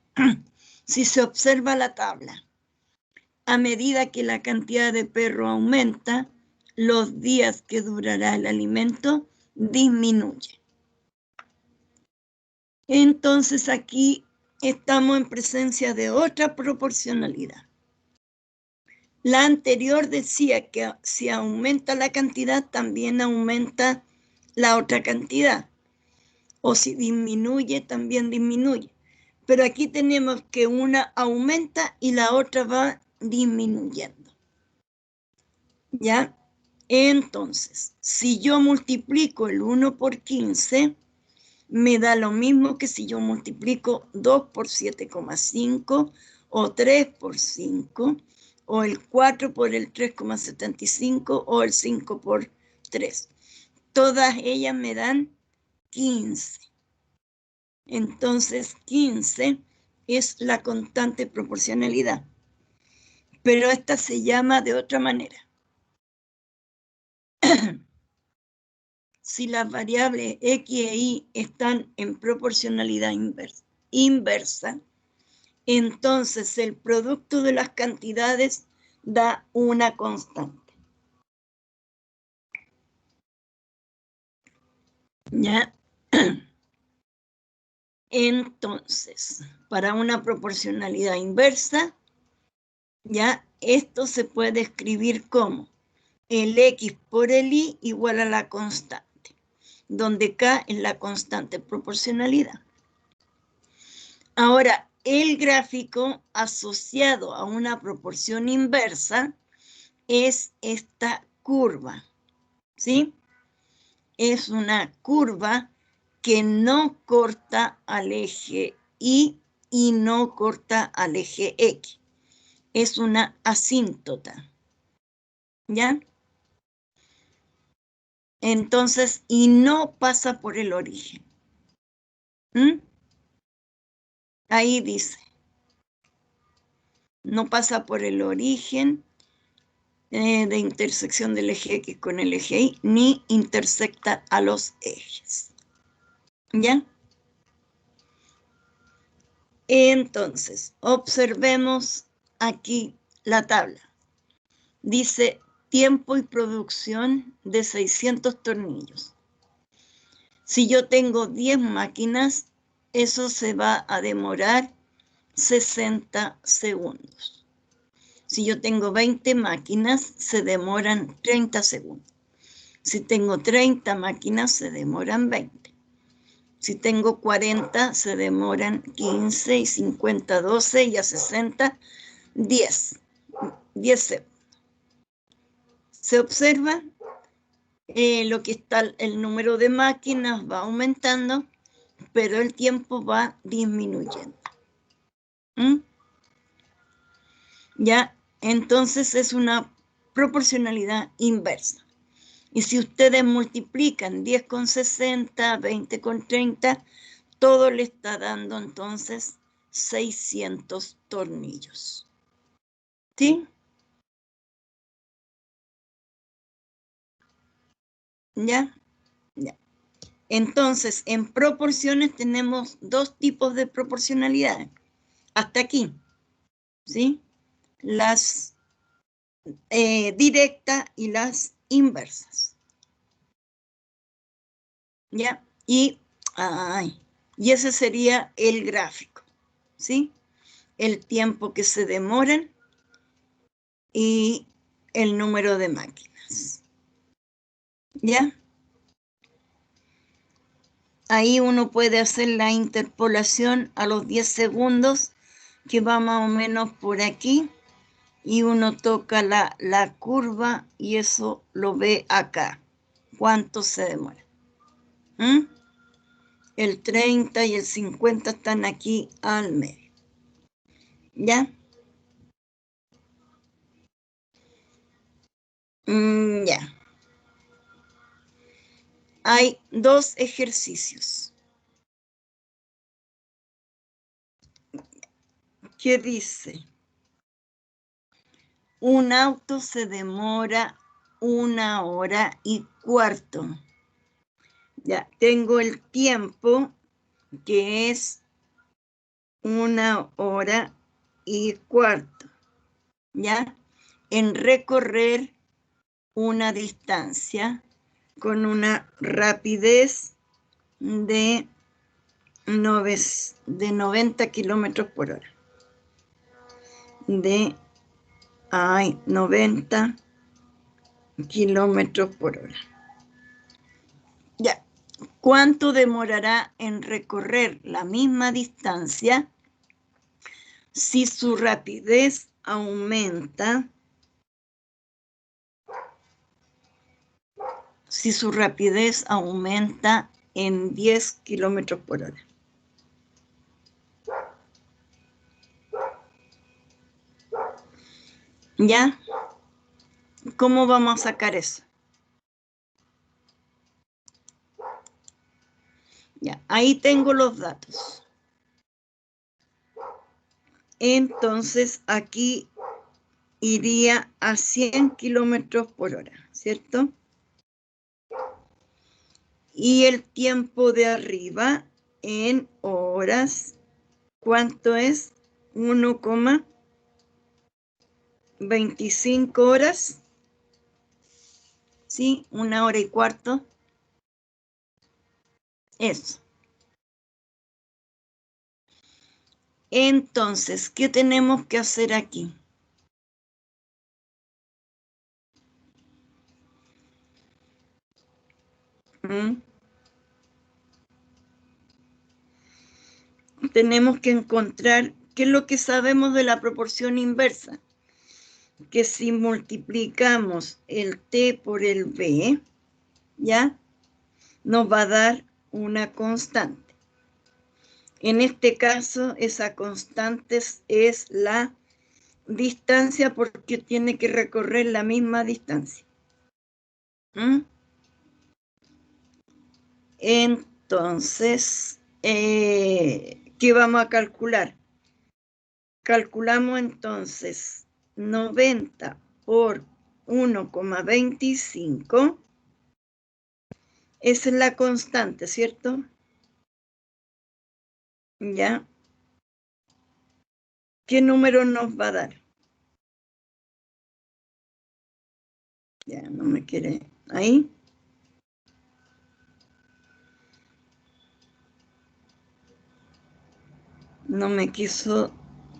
si se observa la tabla, a medida que la cantidad de perro aumenta, los días que durará el alimento disminuye. Entonces aquí estamos en presencia de otra proporcionalidad. La anterior decía que si aumenta la cantidad, también aumenta la otra cantidad. O si disminuye, también disminuye. Pero aquí tenemos que una aumenta y la otra va disminuyendo. ¿Ya? Entonces, si yo multiplico el 1 por 15, me da lo mismo que si yo multiplico 2 por 7,5 o 3 por 5 o el 4 por el 3,75 o el 5 por 3. Todas ellas me dan 15. Entonces, 15 es la constante proporcionalidad. Pero esta se llama de otra manera. Si las variables X e Y están en proporcionalidad inversa, entonces el producto de las cantidades da una constante. ¿Ya? Entonces, para una proporcionalidad inversa, ya esto se puede escribir como el X por el Y igual a la constante, donde K es la constante proporcionalidad. Ahora, el gráfico asociado a una proporción inversa es esta curva, ¿sí? Es una curva que no corta al eje Y y no corta al eje X. Es una asíntota, ¿ya? Entonces, y no pasa por el origen. Ahí dice, no pasa por el origen de intersección del eje X con el eje Y, ni intersecta a los ejes. ¿Ya? Entonces, observemos aquí la tabla. Dice tiempo y producción de 600 tornillos. Si yo tengo 10 máquinas, eso se va a demorar 60 segundos. Si yo tengo 20 máquinas, se demoran 30 segundos. Si tengo 30 máquinas, se demoran 20. Si tengo 40, se demoran 15 y 50, 12 y a 60, 10. 10 segundos. Se observa lo que está el número de máquinas va aumentando, pero el tiempo va disminuyendo. Ya, entonces es una proporcionalidad inversa. Y si ustedes multiplican 10 con 60, 20 con 30, todo le está dando entonces 600 tornillos. ¿Sí? ¿Ya? Ya. Entonces, en proporciones tenemos dos tipos de proporcionalidades. Hasta aquí, ¿sí? Las directas y las inversas. ¿Ya? Y ese sería el gráfico, ¿sí? El tiempo que se demoran y el número de máquinas. ¿Ya? Ahí uno puede hacer la interpolación a los 10 segundos, que va más o menos por aquí, y uno toca la curva y eso lo ve acá. ¿Cuánto se demora? El 30 y el 50 están aquí al medio. ¿Ya? Ya. Hay dos ejercicios. ¿Qué dice? Un auto se demora 1 hora y cuarto. Ya, tengo el tiempo que es 1 hora y cuarto. ¿Ya? En recorrer una distancia con una rapidez de 90 kilómetros por hora. De 90 kilómetros por hora. Ya. ¿Cuánto demorará en recorrer la misma distancia si su rapidez aumenta? Si su rapidez aumenta en 10 kilómetros por hora. ¿Ya? ¿Cómo vamos a sacar eso? Ya, ahí tengo los datos. Entonces, aquí iría a 100 kilómetros por hora, ¿cierto? Y el tiempo de arriba en horas, ¿cuánto es? 1,25 horas. ¿Sí? 1 hora y cuarto. Eso. Entonces, ¿qué tenemos que hacer aquí? Tenemos que encontrar qué es lo que sabemos de la proporción inversa. Que si multiplicamos el t por el b, ¿ya? Nos va a dar una constante. En este caso, esa constante es la distancia porque tiene que recorrer la misma distancia. Entonces, ¿qué vamos a calcular? Calculamos entonces 90 por 1,25. Esa es la constante, ¿cierto? ¿Ya? ¿Qué número nos va a dar? Ya, no me quiere. ¿Ahí? No me quiso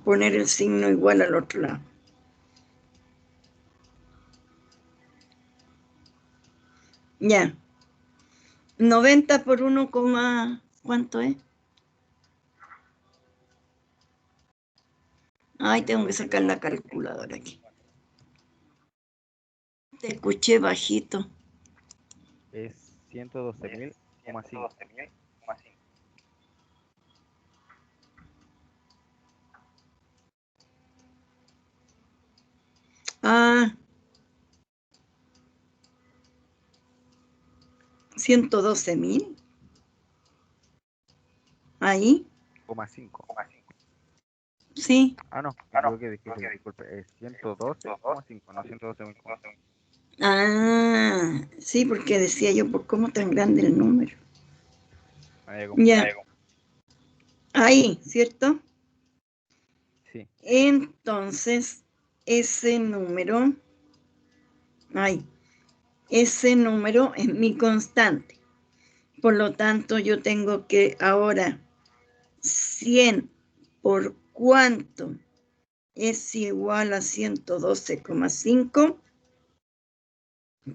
poner el signo igual al otro lado. Ya. 90 por 1, ¿cuánto es? Ay, tengo que sacar la calculadora aquí. Te escuché bajito. Es 112.000,5. Ah. 112.000. Ahí. 5. Sí. Ah, no, me equivoqué, disculpe. Es 112,5, no 112.000. Ah, sí, porque decía yo, ¿por cómo tan grande el número? Ya. Ahí, ¿cierto? Sí. Entonces, ese número es mi constante. Por lo tanto, yo tengo que ahora 100 por cuánto es igual a 112,5.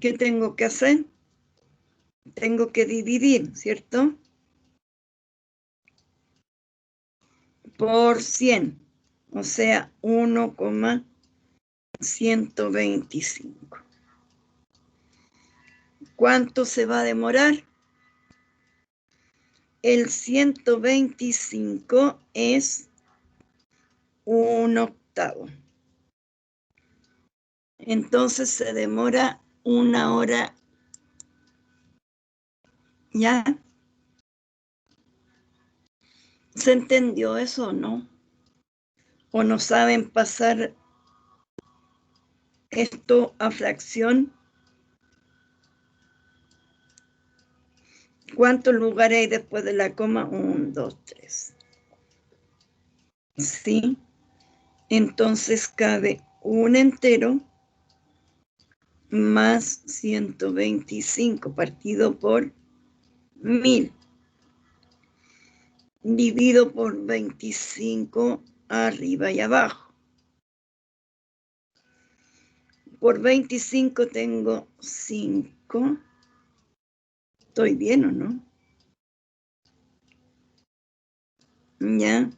¿Qué tengo que hacer? Tengo que dividir, ¿cierto? Por 100, o sea, 1,125. ¿Cuánto se va a demorar? El 125 es 1/8. Entonces se demora 1 hora. ¿Ya? ¿Se entendió eso o no? ¿O no saben pasar esto a fracción? ¿Cuántos lugares hay después de la coma? 1, 2, 3. ¿Sí? Entonces cabe un entero más 125 partido por 1000. Divido por 25 arriba y abajo. Por 25 tengo 5. ¿Estoy bien o no? ¿Ya?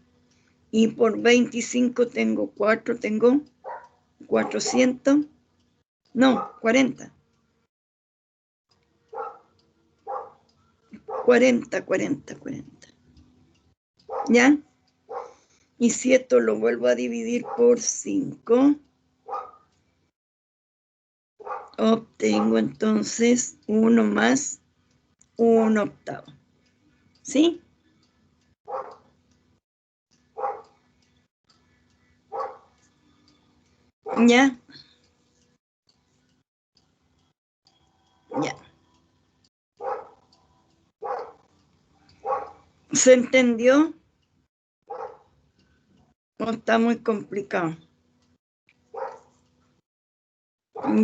Y por 25 tengo 4, tengo 400. No, 40. 40. ¿Ya? Y si esto lo vuelvo a dividir por 5, obtengo entonces 1 más 1/8. ¿Sí? ¿Ya? Ya. ¿Se entendió? ¿O está muy complicado?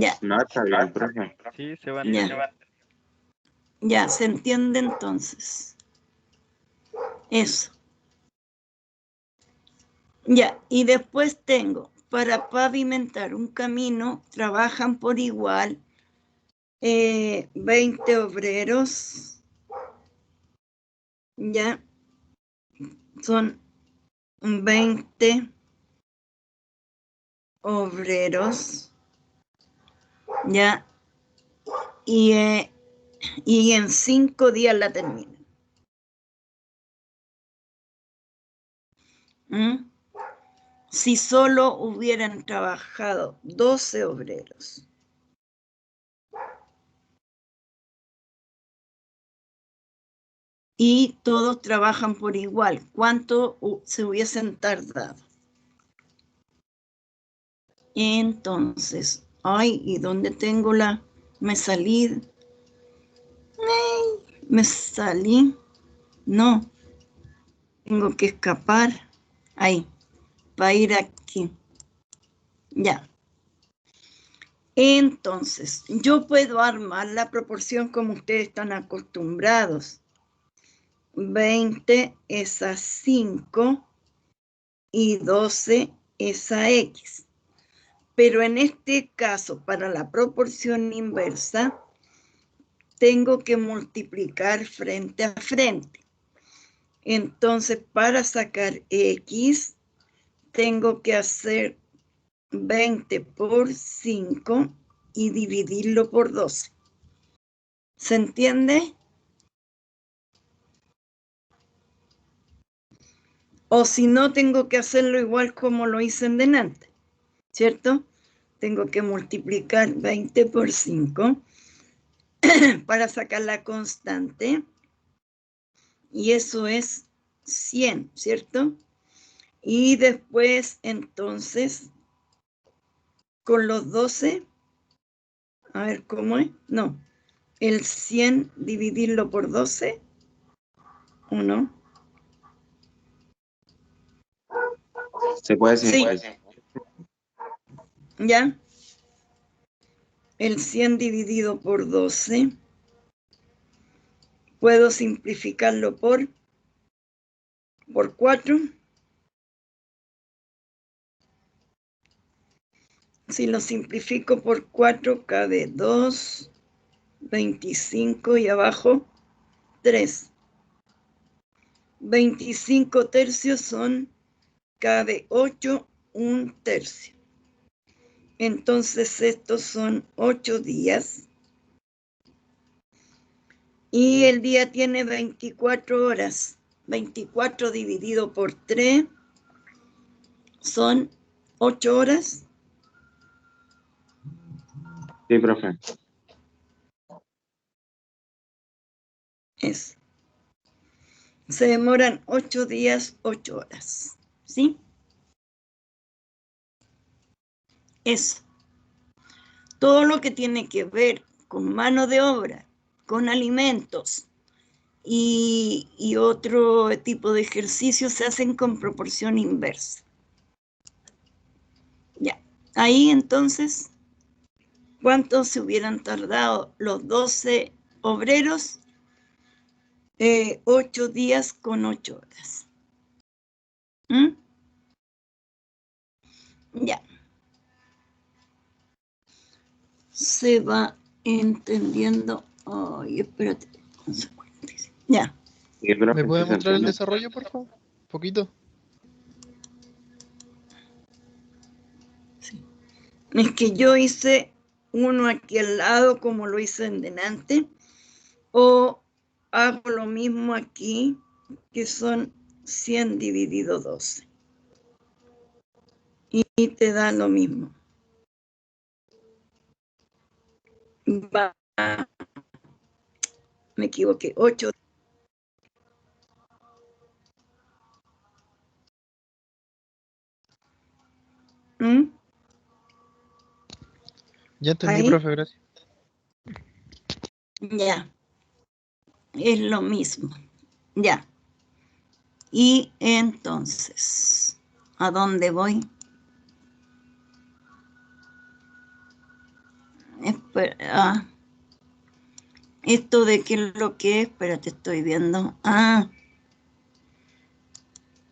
Ya, No, está bien, profe. Sí, se va a Ya. entender. ya, se entiende entonces. Eso. Ya, y después tengo, para pavimentar un camino, trabajan por igual 20 obreros. Ya, son 20 obreros. Ya, y en 5 días la terminan. ¿Mm? Si solo hubieran trabajado 12 obreros. Y todos trabajan por igual, ¿cuánto se hubiesen tardado? Entonces, ay, ¿y dónde tengo la? Me salí. Me salí. No. Tengo que escapar. Ahí. Para ir aquí. Ya. Entonces, yo puedo armar la proporción como ustedes están acostumbrados. 20 es a 5 y 12 es a X. Pero en este caso, para la proporción inversa, tengo que multiplicar frente a frente. Entonces, para sacar X, tengo que hacer 20 por 5 y dividirlo por 12. ¿Se entiende? O si no, tengo que hacerlo igual como lo hice en delante, ¿cierto? Tengo que multiplicar 20 por 5 para sacar la constante. Y eso es 100, ¿cierto? Y después, entonces, con los 12, a ver cómo es. No, el 100 dividirlo por 12, ¿o no? Se puede Sí. simplificar. ¿Ya? El 100 dividido por 12. Puedo simplificarlo por 4. Si lo simplifico por 4, cabe 2, 25 y abajo 3. 25 tercios son, cabe 8, 1 tercio. Entonces estos son 8 días. Y el día tiene 24 horas. 24 dividido por 3 son 8 horas. Sí, profe. Eso. Se demoran 8 días, 8 horas. ¿Sí? Eso. Todo lo que tiene que ver con mano de obra, con alimentos y otro tipo de ejercicios se hacen con proporción inversa. Ya. Ahí entonces, ¿cuánto se hubieran tardado los 12 obreros? 8 días con 8 horas. ¿Mm? Ya. Se va entendiendo. Ay, espérate. 11:45. Ya. Sí, profe, ¿Me puede sí se mostrar el entiende. desarrollo, por favor? Poquito. Sí. Es que yo hice uno aquí al lado como lo hice en delante, o hago lo mismo aquí, que son 100 dividido 12. Y te da lo mismo. Va, me equivoqué, 8. ¿Mm? Ya entendí, Ahí, profe, gracias. ya, es lo mismo. Ya. Y entonces, ¿A dónde voy? Espera, esto de qué es lo que es, espérate, estoy viendo.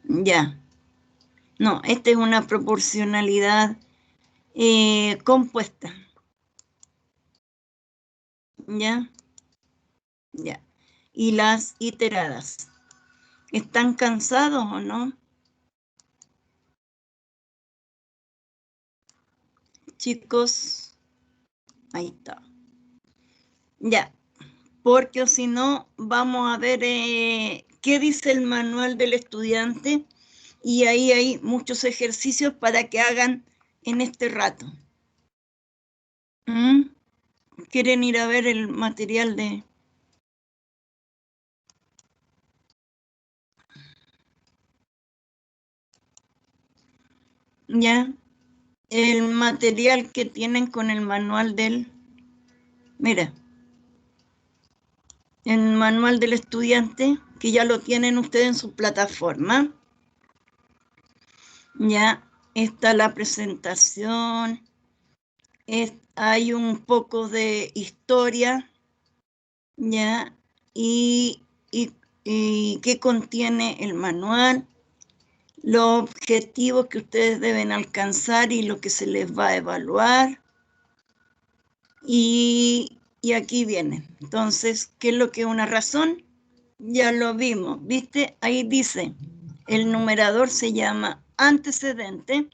Ya. No, esta es una proporcionalidad compuesta. ¿Ya? Ya. Y las iteradas. ¿Están cansados o no? Chicos, ahí está. Ya, porque o si no, vamos a ver qué dice el manual del estudiante y ahí hay muchos ejercicios para que hagan en este rato. ¿Quieren ir a ver el material de...? Ya, el material que tienen con el manual del... Mira, el manual del estudiante, que ya lo tienen ustedes en su plataforma. Ya está la presentación, hay un poco de historia, ya, y qué contiene el manual, los objetivos que ustedes deben alcanzar y lo que se les va a evaluar. Y aquí viene. Entonces, ¿qué es lo que es una razón? Ya lo vimos, ¿viste? Ahí dice, el numerador se llama antecedente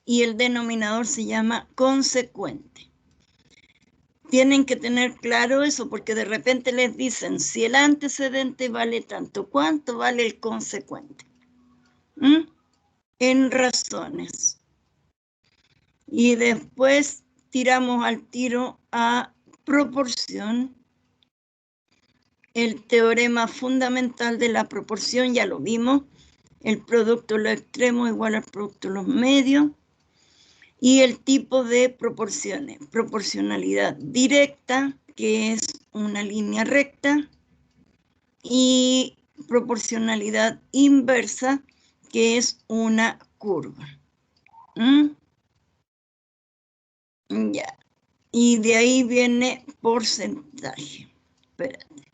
y el denominador se llama consecuente. Tienen que tener claro eso porque de repente les dicen, si el antecedente vale tanto, ¿cuánto vale el consecuente? En razones. Y después tiramos al tiro a proporción. El teorema fundamental de la proporción, ya lo vimos, el producto de los extremos igual al producto de los medios, y el tipo de proporciones, proporcionalidad directa, que es una línea recta, y proporcionalidad inversa, que es una curva. Ya, y de ahí viene porcentaje. Espérate.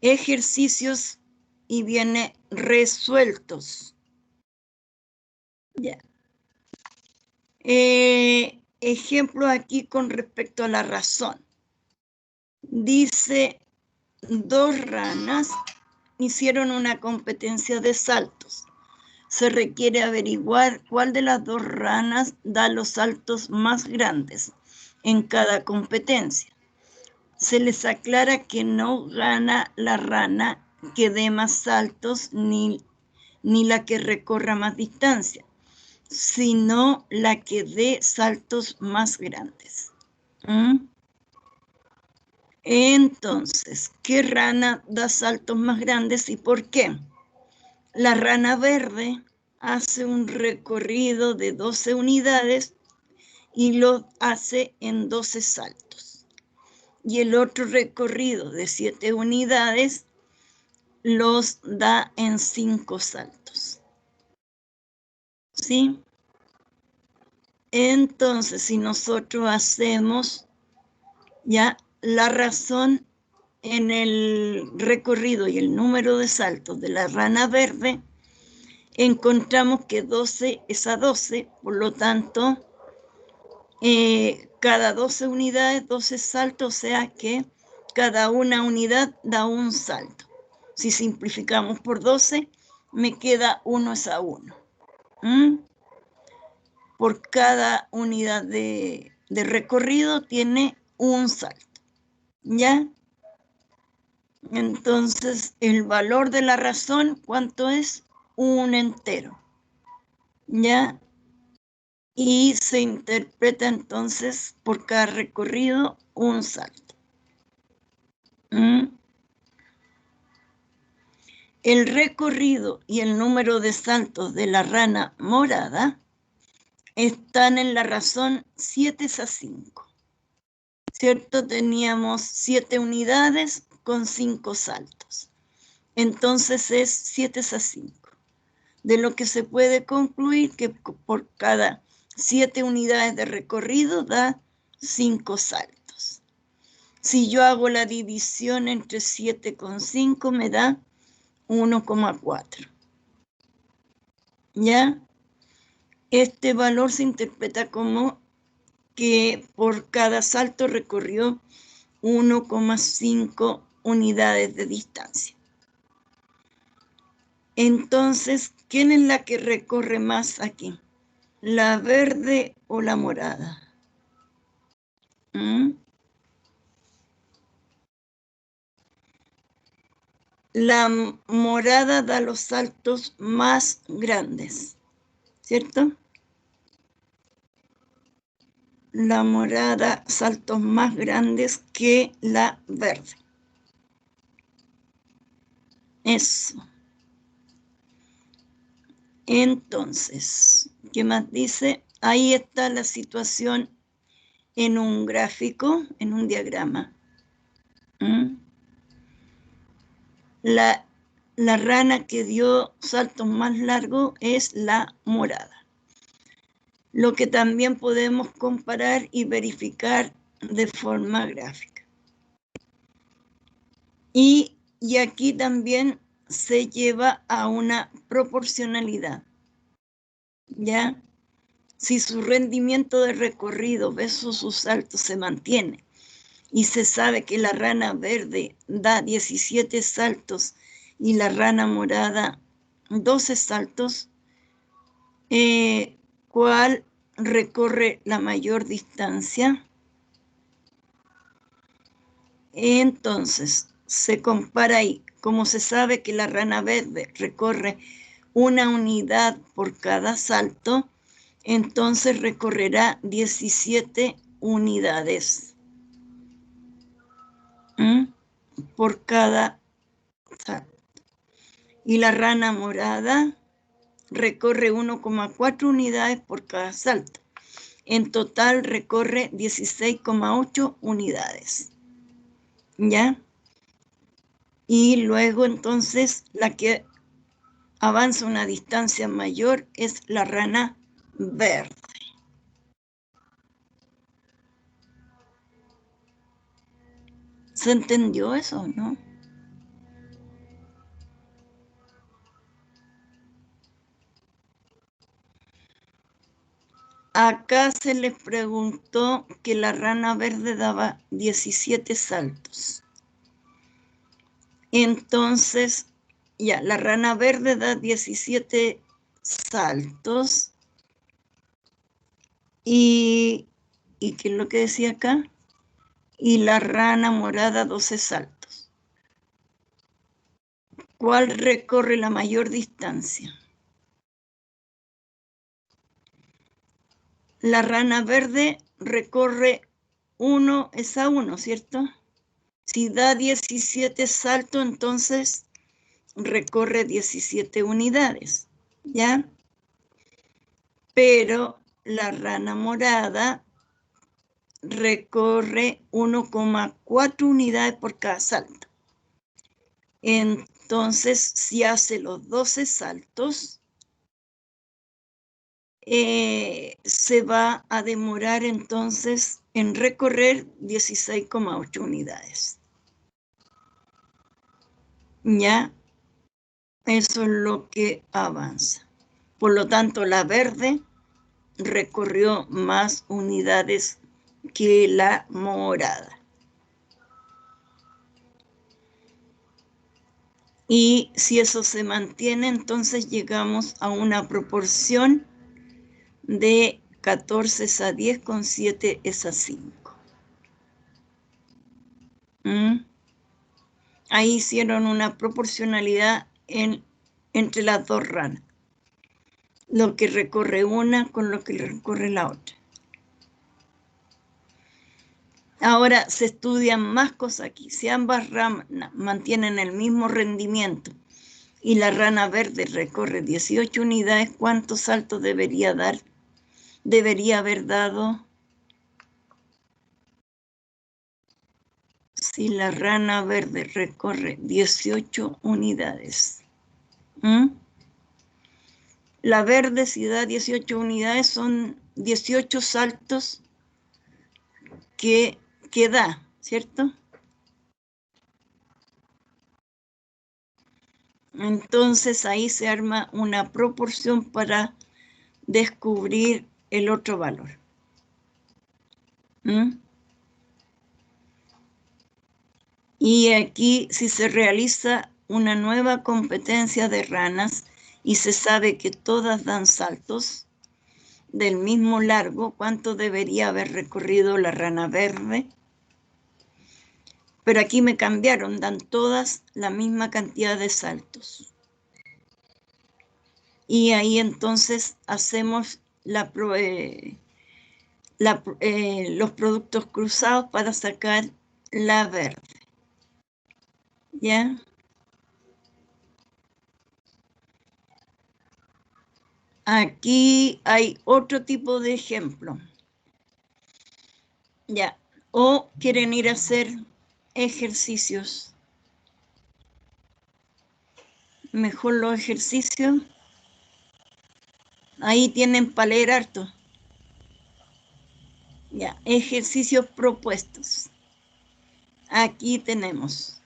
Ejercicios y viene resueltos. Ya. Ejemplo aquí con respecto a la razón. Dice, 2 ranas hicieron una competencia de saltos. Se requiere averiguar cuál de las 2 ranas da los saltos más grandes en cada competencia. Se les aclara que no gana la rana que dé más saltos ni la que recorra más distancia, sino la que dé saltos más grandes. Entonces, ¿qué rana da saltos más grandes y por qué? La rana verde hace un recorrido de 12 unidades y lo hace en 12 saltos. Y el otro recorrido de 7 unidades los da en 5 saltos. ¿Sí? Entonces, si nosotros hacemos ya la razón en el recorrido y el número de saltos de la rana verde, encontramos que 12 es a 12, por lo tanto, cada 12 unidades, 12 saltos, o sea que cada una unidad da un salto. Si simplificamos por 12, me queda 1 es a 1. Por cada unidad de recorrido tiene un salto, ¿ya? Entonces, el valor de la razón, ¿cuánto es? Un entero, ¿ya? Y se interpreta entonces por cada recorrido un salto. El recorrido y el número de saltos de la rana morada están en la razón 7 es a 5. ¿Cierto? Teníamos 7 unidades con 5 saltos. Entonces es 7 es a 5. de lo que se puede concluir que por cada 7 unidades de recorrido da 5 saltos. Si yo hago la división entre 7,5 me da 1,4. ¿Ya? Este valor se interpreta como que por cada salto recorrió 1,5 unidades de distancia. Entonces, ¿quién es la que recorre más aquí? ¿La verde o la morada? La morada da los saltos más grandes, ¿cierto? La morada, saltos más grandes que la verde. Eso. Entonces, ¿qué más dice? Ahí está la situación en un gráfico, en un diagrama. La rana que dio saltos más largos es la morada. Lo que también podemos comparar y verificar de forma gráfica. Y aquí también se lleva a una proporcionalidad, ¿ya? Si su rendimiento de recorrido versus sus saltos se mantiene y se sabe que la rana verde da 17 saltos y la rana morada 12 saltos, ¿cuál recorre la mayor distancia? Entonces, se compara ahí. Como se sabe que la rana verde recorre 1 unidad por cada salto, entonces recorrerá 17 unidades por cada salto. Y la rana morada recorre 1,4 unidades por cada salto. En total recorre 16,8 unidades. ¿Ya? Y luego entonces la que avanza una distancia mayor es la rana verde. ¿Se entendió eso, no? Acá se les preguntó que la rana verde daba 17 saltos. Entonces, ya, la rana verde da 17 saltos. ¿Y qué es lo que decía acá? Y la rana morada 12 saltos. ¿Cuál recorre la mayor distancia? La rana verde recorre 1 es a 1, ¿cierto? Si da 17 saltos, entonces recorre 17 unidades, ¿ya? Pero la rana morada recorre 1,4 unidades por cada salto. Entonces, si hace los 12 saltos, se va a demorar entonces en recorrer 16,8 unidades. ¿Ya? Eso es lo que avanza. Por lo tanto, la verde recorrió más unidades que la morada. Y si eso se mantiene, entonces llegamos a una proporción de 14 es a 10 con 7 es a 5. Ahí hicieron una proporcionalidad entre las dos ranas. Lo que recorre una con lo que recorre la otra. Ahora se estudian más cosas aquí. Si ambas ranas mantienen el mismo rendimiento y la rana verde recorre 18 unidades, ¿cuántos saltos debería dar? Debería haber dado. Si la rana verde recorre 18 unidades. la verde, si da 18 unidades, son 18 saltos que da, ¿cierto? Entonces ahí se arma una proporción para descubrir el otro valor. Y aquí, si se realiza una nueva competencia de ranas y se sabe que todas dan saltos del mismo largo, ¿cuánto debería haber recorrido la rana verde? Pero aquí me cambiaron, dan todas la misma cantidad de saltos. Y ahí entonces hacemos los productos cruzados para sacar la verde. ¿Ya? Aquí hay otro tipo de ejemplo. Ya. O quieren ir a hacer ejercicios. Mejor los ejercicios. Ahí tienen para leer harto. Ya, ejercicios propuestos. Aquí tenemos.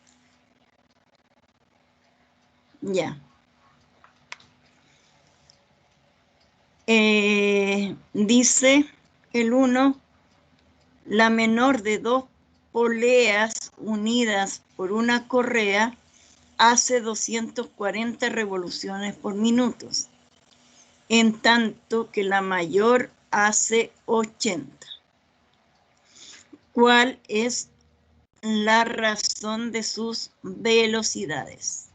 Ya. Dice el 1, la menor de 2 poleas unidas por una correa hace 240 revoluciones por minuto, en tanto que la mayor hace 80. ¿Cuál es la razón de sus velocidades?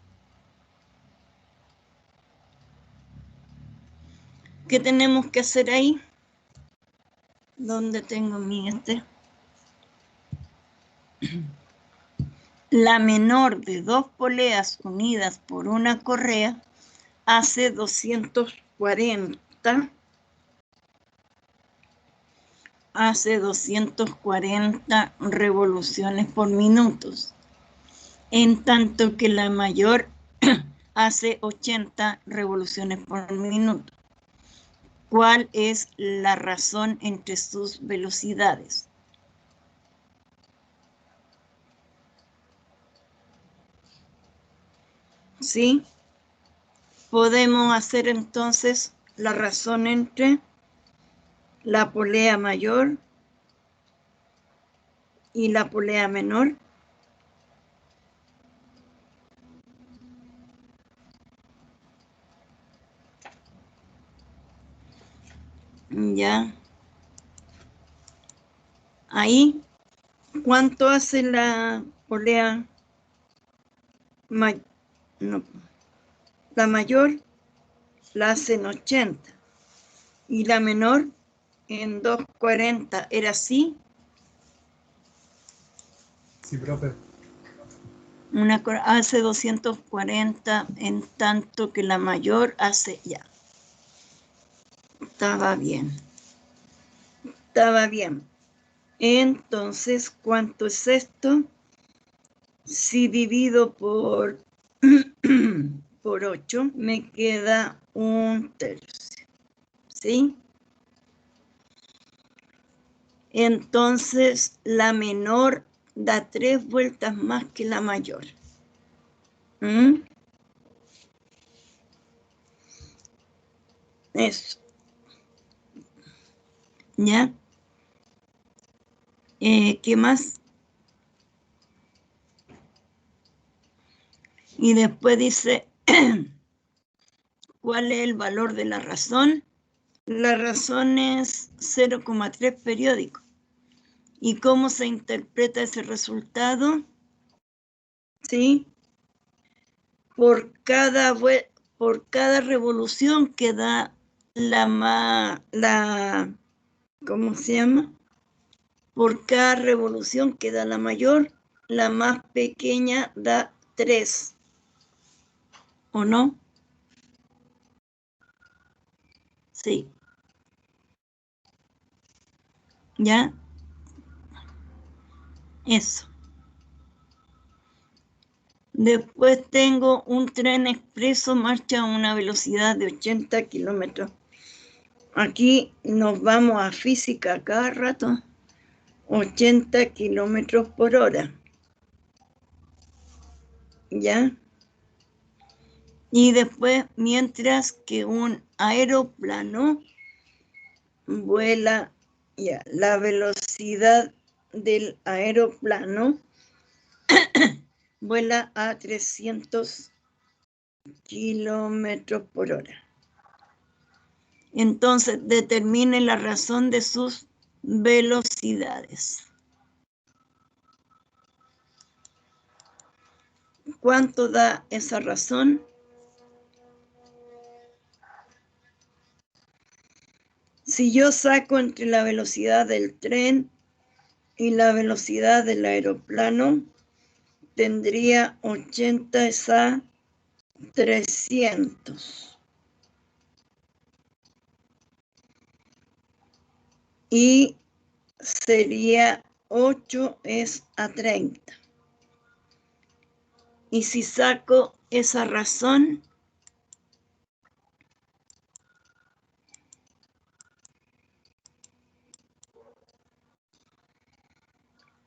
¿Qué tenemos que hacer ahí? ¿Dónde tengo mi La menor de 2 poleas unidas por una correa hace 240 revoluciones por minuto, en tanto que la mayor hace 80 revoluciones por minuto. ¿Cuál es la razón entre sus velocidades? ¿Sí? Podemos hacer entonces la razón entre la polea mayor y la polea menor. Ya. Ahí, ¿cuánto hace la polea mayor? No, la mayor la hace en 80 y la menor en 240. ¿Era así? Sí, profe. Una hace 240 en tanto que la mayor hace ya. Estaba bien. Estaba bien. Entonces, ¿cuánto es esto? Si divido por 8, me queda 1/3. ¿Sí? Entonces, la menor da 3 vueltas más que la mayor. Eso. ¿Ya? ¿Qué más? Y después dice, ¿cuál es el valor de la razón? La razón es 0,3 periódico. ¿Y cómo se interpreta ese resultado? ¿Sí? Por cada revolución que da ¿cómo se llama? Por cada revolución que da la mayor, la más pequeña da 3. ¿O no? Sí. ¿Ya? Eso. Después tengo un tren expreso, marcha a una velocidad de 80 kilómetros. Aquí nos vamos a física cada rato. 80 kilómetros por hora. ¿Ya? Y después, mientras que un aeroplano vuela, ya, la velocidad del aeroplano vuela a 300 kilómetros por hora. Entonces, determine la razón de sus velocidades. ¿Cuánto da esa razón? Si yo saco entre la velocidad del tren y la velocidad del aeroplano, tendría 80 a 300. Y sería 8 es a 30. Y si saco esa razón,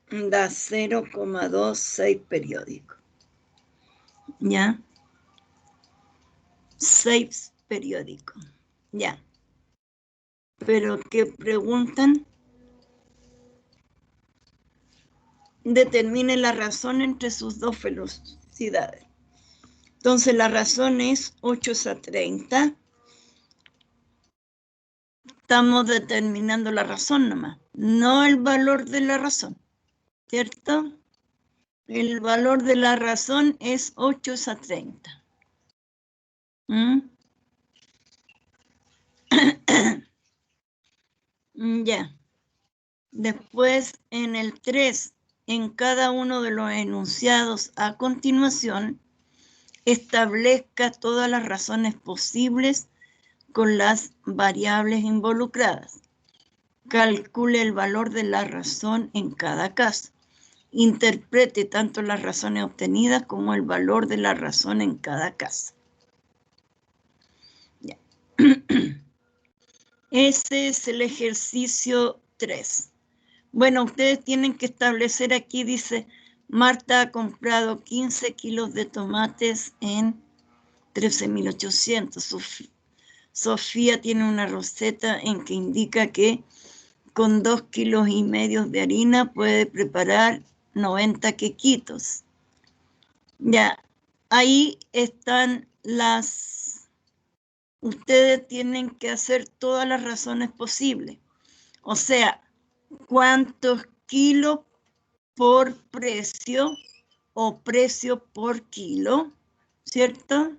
da 0,26 periódico. ¿Ya? 6 periódico. Ya. Pero ¿qué preguntan? Determine la razón entre sus dos velocidades. Entonces la razón es 8 a 30. Estamos determinando la razón nomás, no el valor de la razón, ¿cierto? El valor de la razón es 8 a 30. Ya. Después, en el 3, en cada uno de los enunciados a continuación, establezca todas las razones posibles con las variables involucradas. Calcule el valor de la razón en cada caso. Interprete tanto las razones obtenidas como el valor de la razón en cada caso. Ya. Ese es el ejercicio 3. Bueno, ustedes tienen que establecer aquí, dice, Marta ha comprado 15 kilos de tomates en 13.800. Sofía tiene una receta en que indica que con 2,5 kilos de harina puede preparar 90 quequitos. Ya, ahí están las... Ustedes tienen que hacer todas las razones posibles. O sea, ¿cuántos kilos por precio o precio por kilo? ¿Cierto?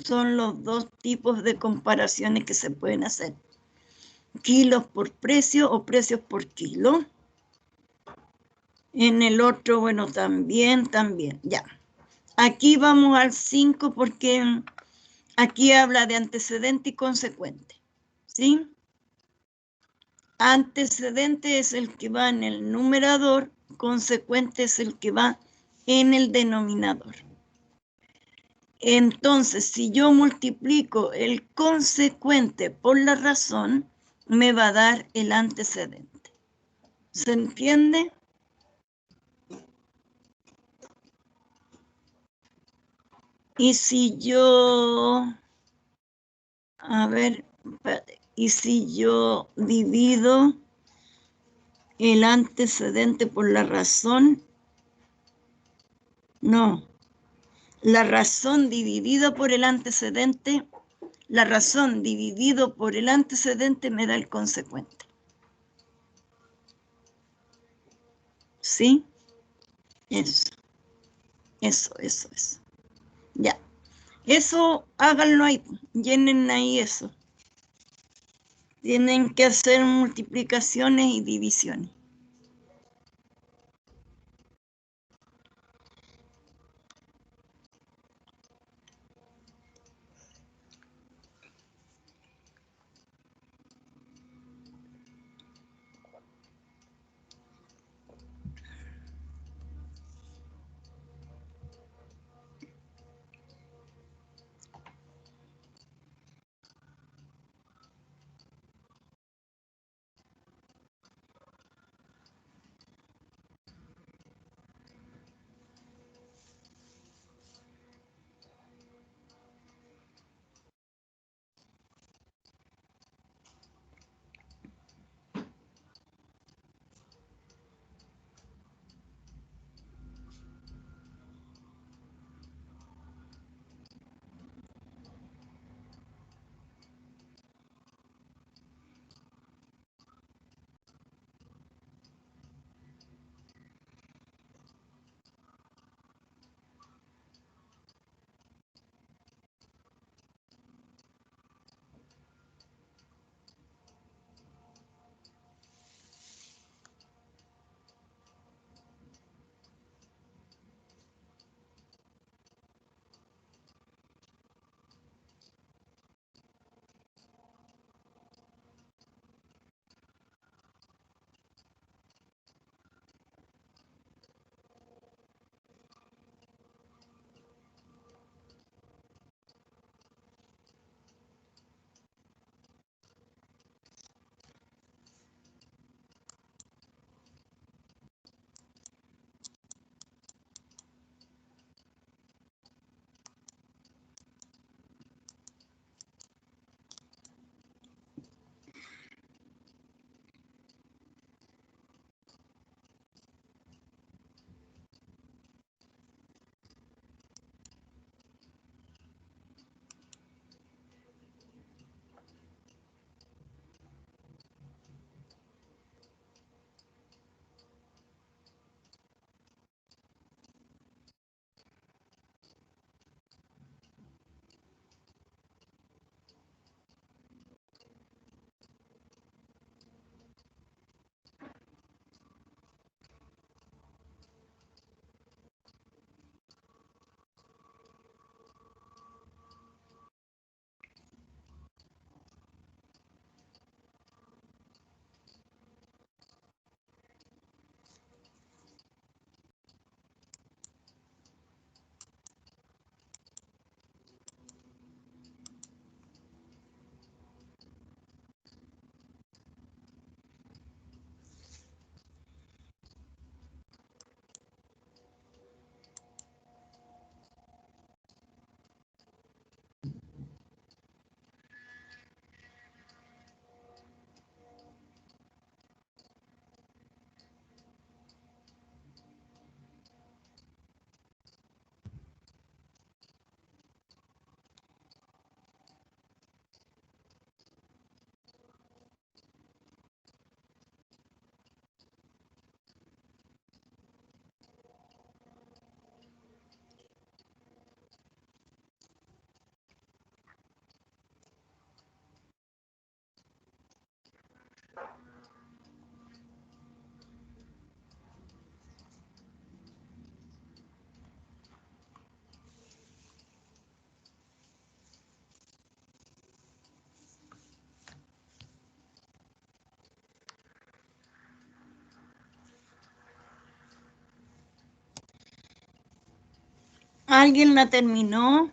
Son los dos tipos de comparaciones que se pueden hacer. Kilos por precio o precios por kilo. En el otro, bueno, también, ya. Aquí vamos al 5 porque aquí habla de antecedente y consecuente, ¿sí? Antecedente es el que va en el numerador, consecuente es el que va en el denominador. Entonces, si yo multiplico el consecuente por la razón, me va a dar el antecedente. ¿Se entiende? Y si yo, a ver, y si yo divido el antecedente por la razón, no, la razón dividida por el antecedente, la razón dividido por el antecedente me da el consecuente. ¿Sí? Eso. Ya. Eso, háganlo ahí, llenen ahí eso. Tienen que hacer multiplicaciones y divisiones. ¿Alguien la terminó?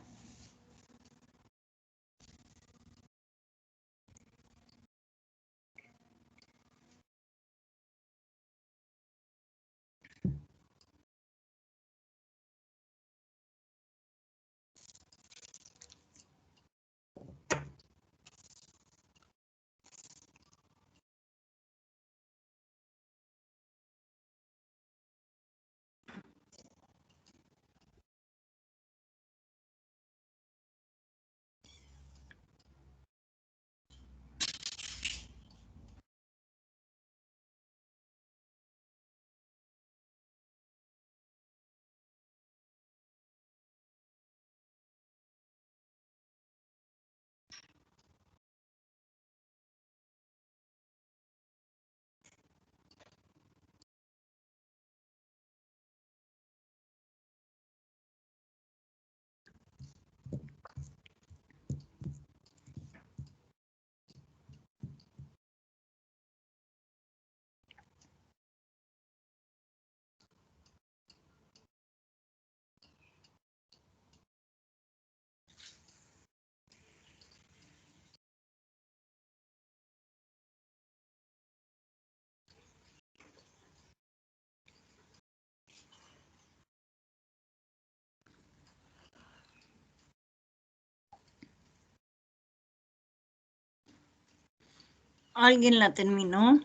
¿Alguien la terminó?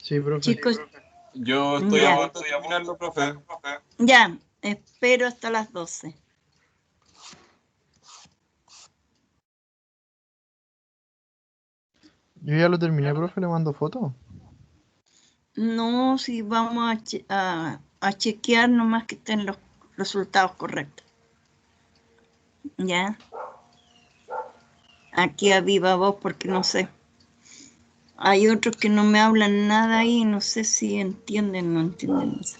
Sí, profe. Chicos, Yo estoy Ya. a punto de terminarlo, profe. ya, espero hasta las 12. Yo ya lo terminé, profe, le mando foto. No, si vamos a chequear nomás que estén los resultados correctos. Ya. Aquí a viva voz porque no sé. Hay otros que no me hablan nada y no sé si entienden o no entienden. No sé.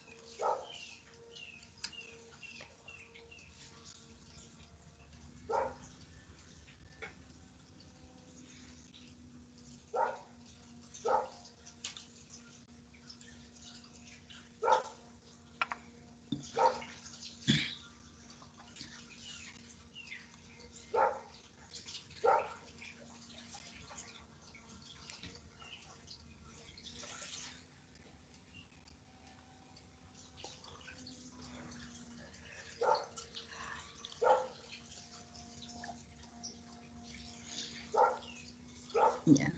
Ya.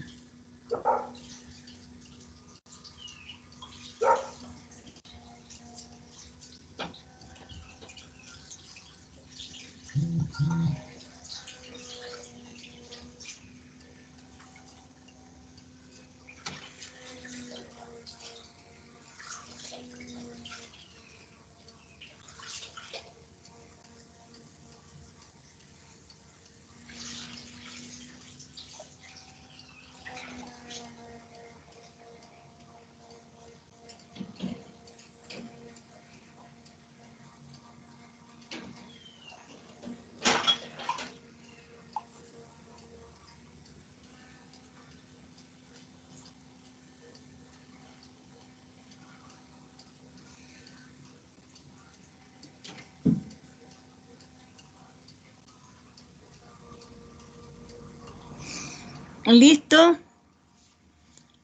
¿Listo?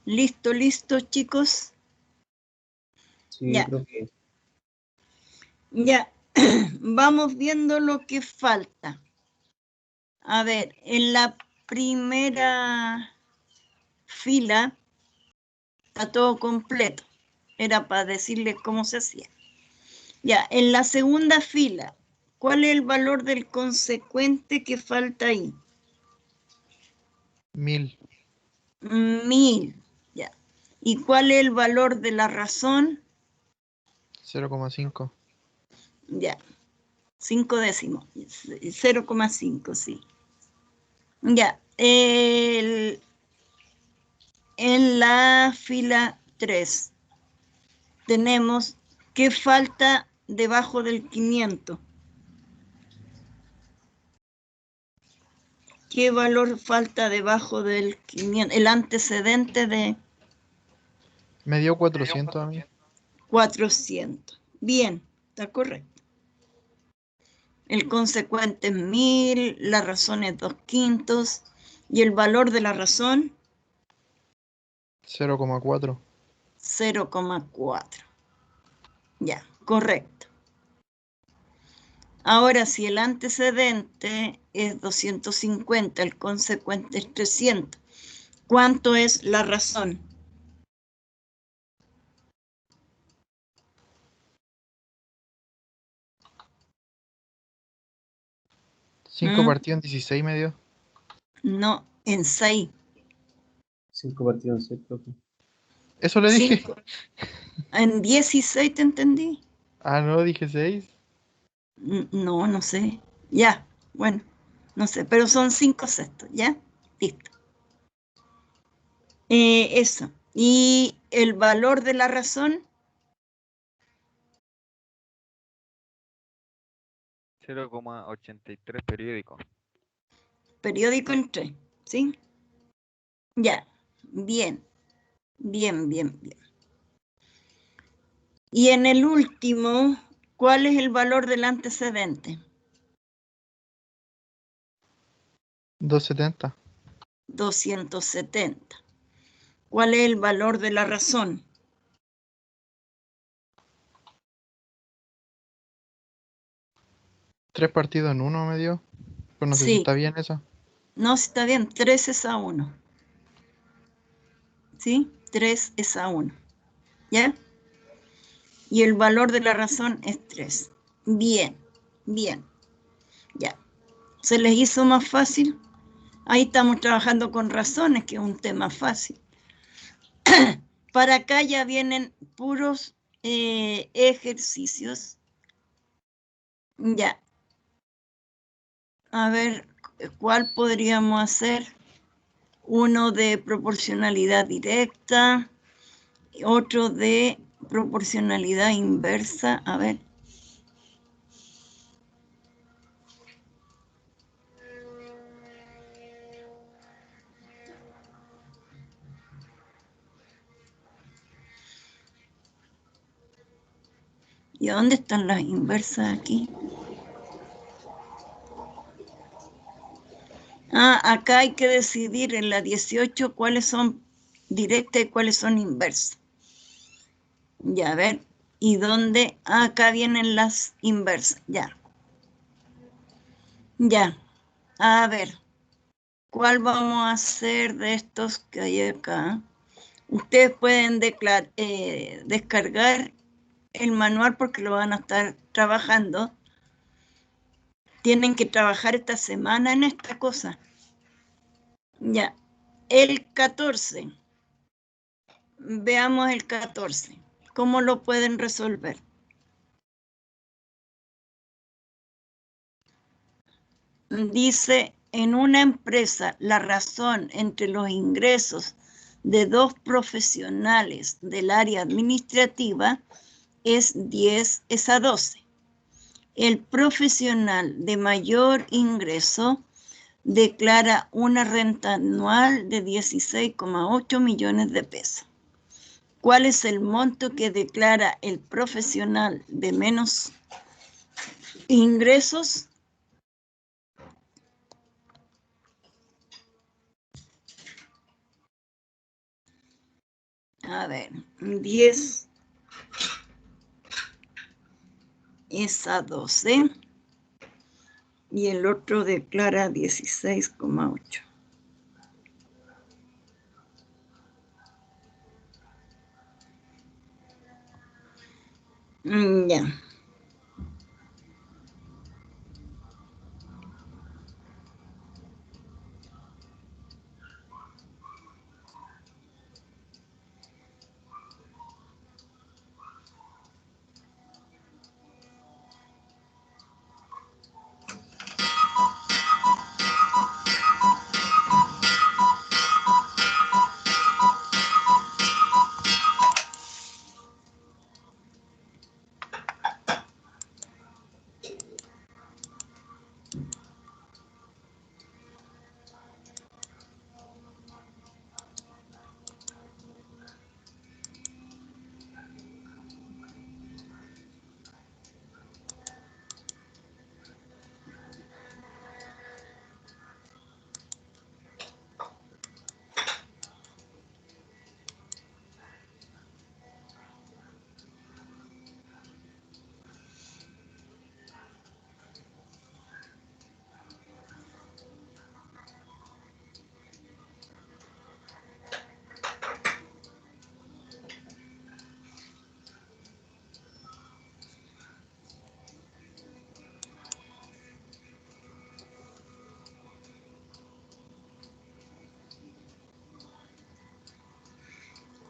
¿Listo, chicos? Sí, Ya. profe. Ya. Vamos viendo lo que falta. A ver, en la primera fila está todo completo. Era para decirles cómo se hacía. Ya, en la segunda fila, ¿cuál es el valor del consecuente que falta ahí? 1000. 1000. Ya. ¿Y cuál es el valor de la razón? 0,5. Ya. 5 décimos. 0,5, sí. Ya. En la fila 3 tenemos qué falta debajo del 500. ¿Qué valor falta debajo del 500? El antecedente de Me dio 400 a mí. 400. Bien. Está correcto. El consecuente es 1000, la razón es 2/5 y el valor de la razón 0,4. 0,4. Ya, correcto. Ahora, si el antecedente es 250, el consecuente es 300, ¿cuánto es la razón? 5 partido en 16 me dio. No, en 6. 5 partidos en 6, profe. Eso le dije. 5. En 16 te entendí. Ah, no, dije 6. No, no sé. Ya, bueno, no sé, pero son 5/6, ¿ya? Listo. Eso. ¿Y el valor de la razón? 0,83 periódicos. Periódico en 3, ¿sí? Ya, bien, bien, bien, bien. Y en el último, ¿cuál es el valor del antecedente? 270. 270. ¿Cuál es el valor de la razón? 3 partidos en 1 me dio. Pues no sé si Sí. está bien eso. No, si está bien, 3 es a 1. ¿Sí? 3 es a 1. ¿Ya? Y el valor de la razón es 3. Bien, bien. Ya. ¿Se les hizo más fácil? Ahí estamos trabajando con razones, que es un tema fácil. Para acá ya vienen puros ejercicios. Ya. A ver, ¿cuál podríamos hacer? Uno de proporcionalidad directa, otro de proporcionalidad inversa. A ver. ¿Y dónde están las inversas aquí? Acá hay que decidir en la 18 cuáles son directas y cuáles son inversas. Ya, a ver. ¿Y dónde? Acá vienen las inversas. Ya. Ya. A ver. ¿Cuál vamos a hacer de estos que hay acá? Ustedes pueden descargar el manual porque lo van a estar trabajando. Tienen que trabajar esta semana en esta cosa. Ya. El 14. Veamos el 14. ¿Cómo lo pueden resolver? Dice, en una empresa, la razón entre los ingresos de 2 profesionales del área administrativa es 10 es a 12. El profesional de mayor ingreso declara una renta anual de 16,8 millones de pesos. ¿Cuál es el monto que declara el profesional de menos ingresos? A ver, 10 es a 12 y el otro declara 16,8. Ya.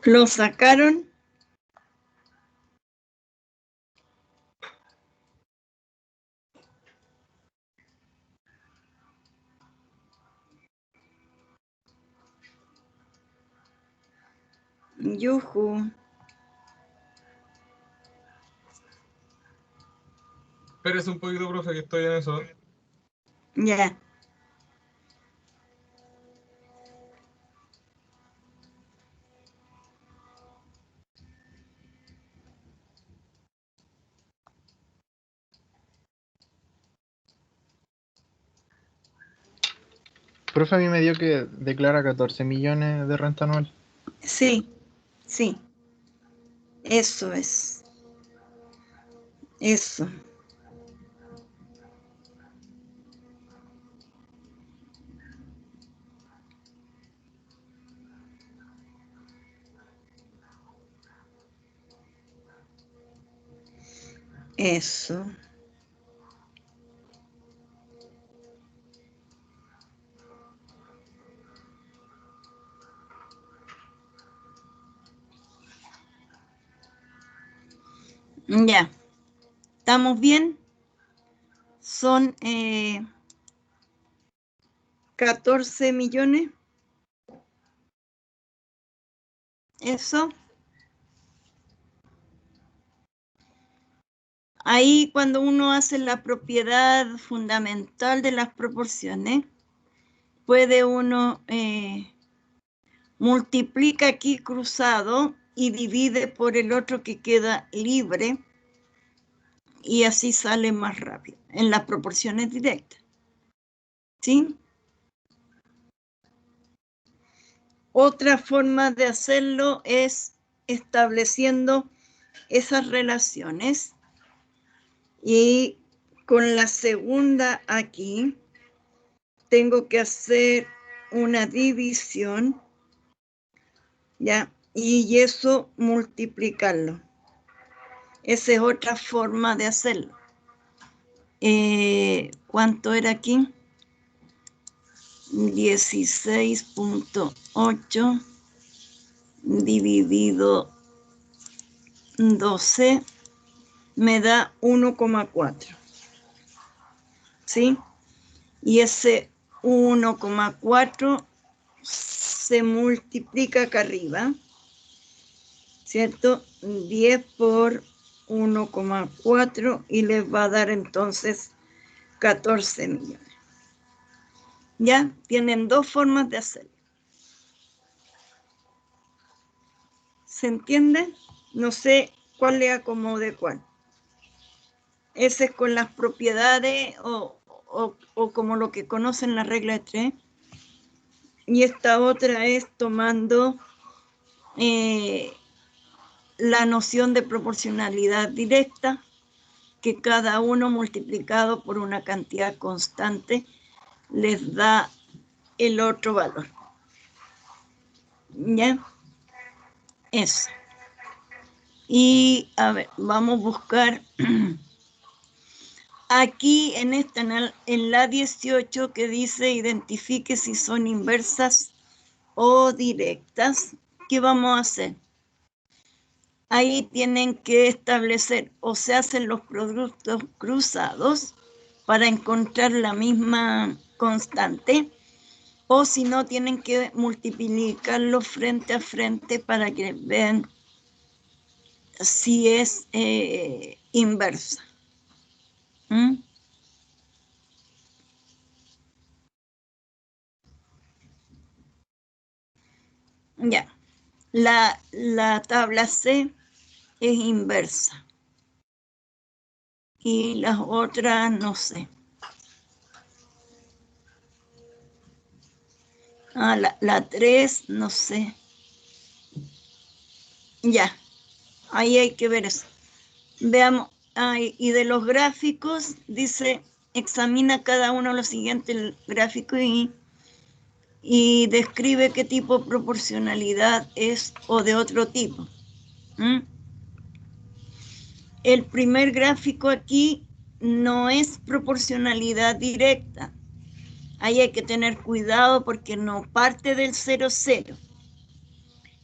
¿Lo sacaron? Yujú. Espérese un poquito, profe, que estoy en eso. Ya. Profe, a mí me dio que declara 14 millones de renta anual. Sí, sí. Eso es. Eso. Eso. Ya. ¿Estamos bien? Son 14 millones. Eso. Ahí cuando uno hace la propiedad fundamental de las proporciones, puede uno multiplica aquí cruzado y divide por el otro que queda libre y así sale más rápido en las proporciones directas. ¿Sí? Otra forma de hacerlo es estableciendo esas relaciones y con la segunda aquí tengo que hacer una división, ¿ya? Y eso multiplicarlo. Esa es otra forma de hacerlo. ¿Cuánto era aquí? 16.8 dividido 12 me da 1,4. ¿Sí? Y ese 1,4 se multiplica acá arriba, ¿cierto? 10 por 1,4 y les va a dar entonces 14 millones. ¿Ya? Tienen dos formas de hacerlo. ¿Se entiende? No sé cuál le acomode cuál. Ese es con las propiedades o como lo que conocen la regla de 3. Y esta otra es tomando la noción de proporcionalidad directa, que cada uno multiplicado por una cantidad constante les da el otro valor. ¿Ya? Eso. Y a ver, vamos a buscar aquí en esta, en la 18 que dice identifique si son inversas o directas. ¿Qué vamos a hacer? Ahí tienen que establecer o se hacen los productos cruzados para encontrar la misma constante, o si no tienen que multiplicarlo frente a frente para que vean si es inversa. ¿Mm? Ya, la tabla C es inversa y las otras no sé. La 3 no sé. Ya, ahí hay que ver eso. Veamos, y de los gráficos dice, examina cada uno de los siguientes el gráfico y describe qué tipo de proporcionalidad es o de otro tipo. ¿Mm? El primer gráfico aquí no es proporcionalidad directa. Ahí hay que tener cuidado porque no parte del 0,0.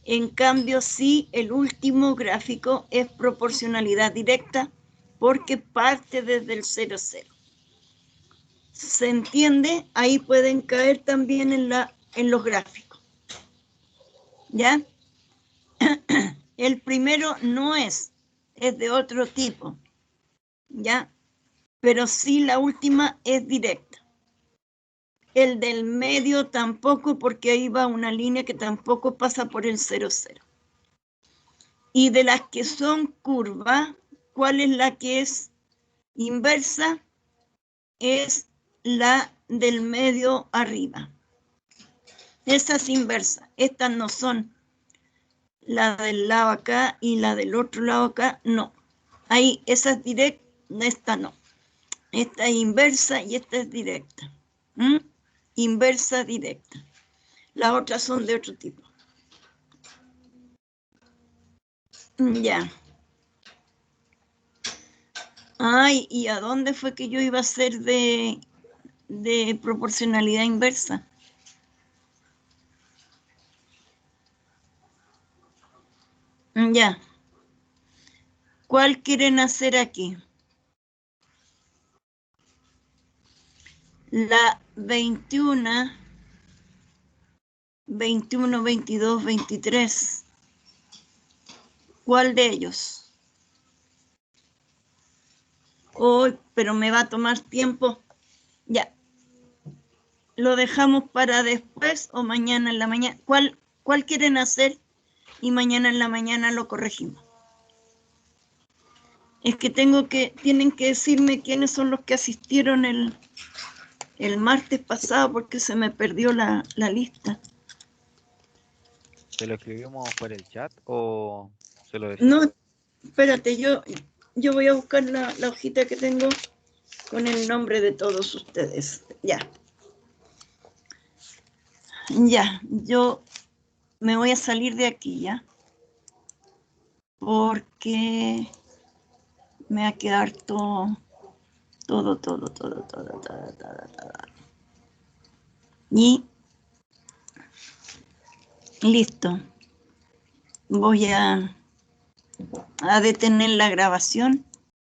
En cambio, sí, el último gráfico es proporcionalidad directa porque parte desde el 0, 0. ¿Se entiende? Ahí pueden caer también en los gráficos. ¿Ya? El primero no es de otro tipo. ¿Ya? Pero sí la última es directa. El del medio tampoco, porque ahí va una línea que tampoco pasa por el 0, 0. Y de las que son curvas, ¿cuál es la que es inversa? Es la del medio arriba. Esa es inversa. Estas no son la del lado acá y la del otro lado acá, no. Ahí, esa es directa, esta no. Esta es inversa y esta es directa. Inversa, directa. Las otras son de otro tipo. Ya. Ay, ¿y a dónde fue que yo iba a hacer de proporcionalidad inversa? Ya. ¿Cuál quieren hacer aquí? La 21, 22, 23. ¿Cuál de ellos? Hoy, pero me va a tomar tiempo. Ya. ¿Lo dejamos para después o mañana en la mañana? ¿Cuál quieren hacer? Y mañana en la mañana lo corregimos. Es que tienen que decirme quiénes son los que asistieron el martes pasado porque se me perdió la lista. ¿Se lo escribimos por el chat o se lo decimos? No, espérate, yo voy a buscar la hojita que tengo con el nombre de todos ustedes. Ya. Ya, yo me voy a salir de aquí, ¿ya? Porque me va a quedar todo. Y listo. Voy a detener la grabación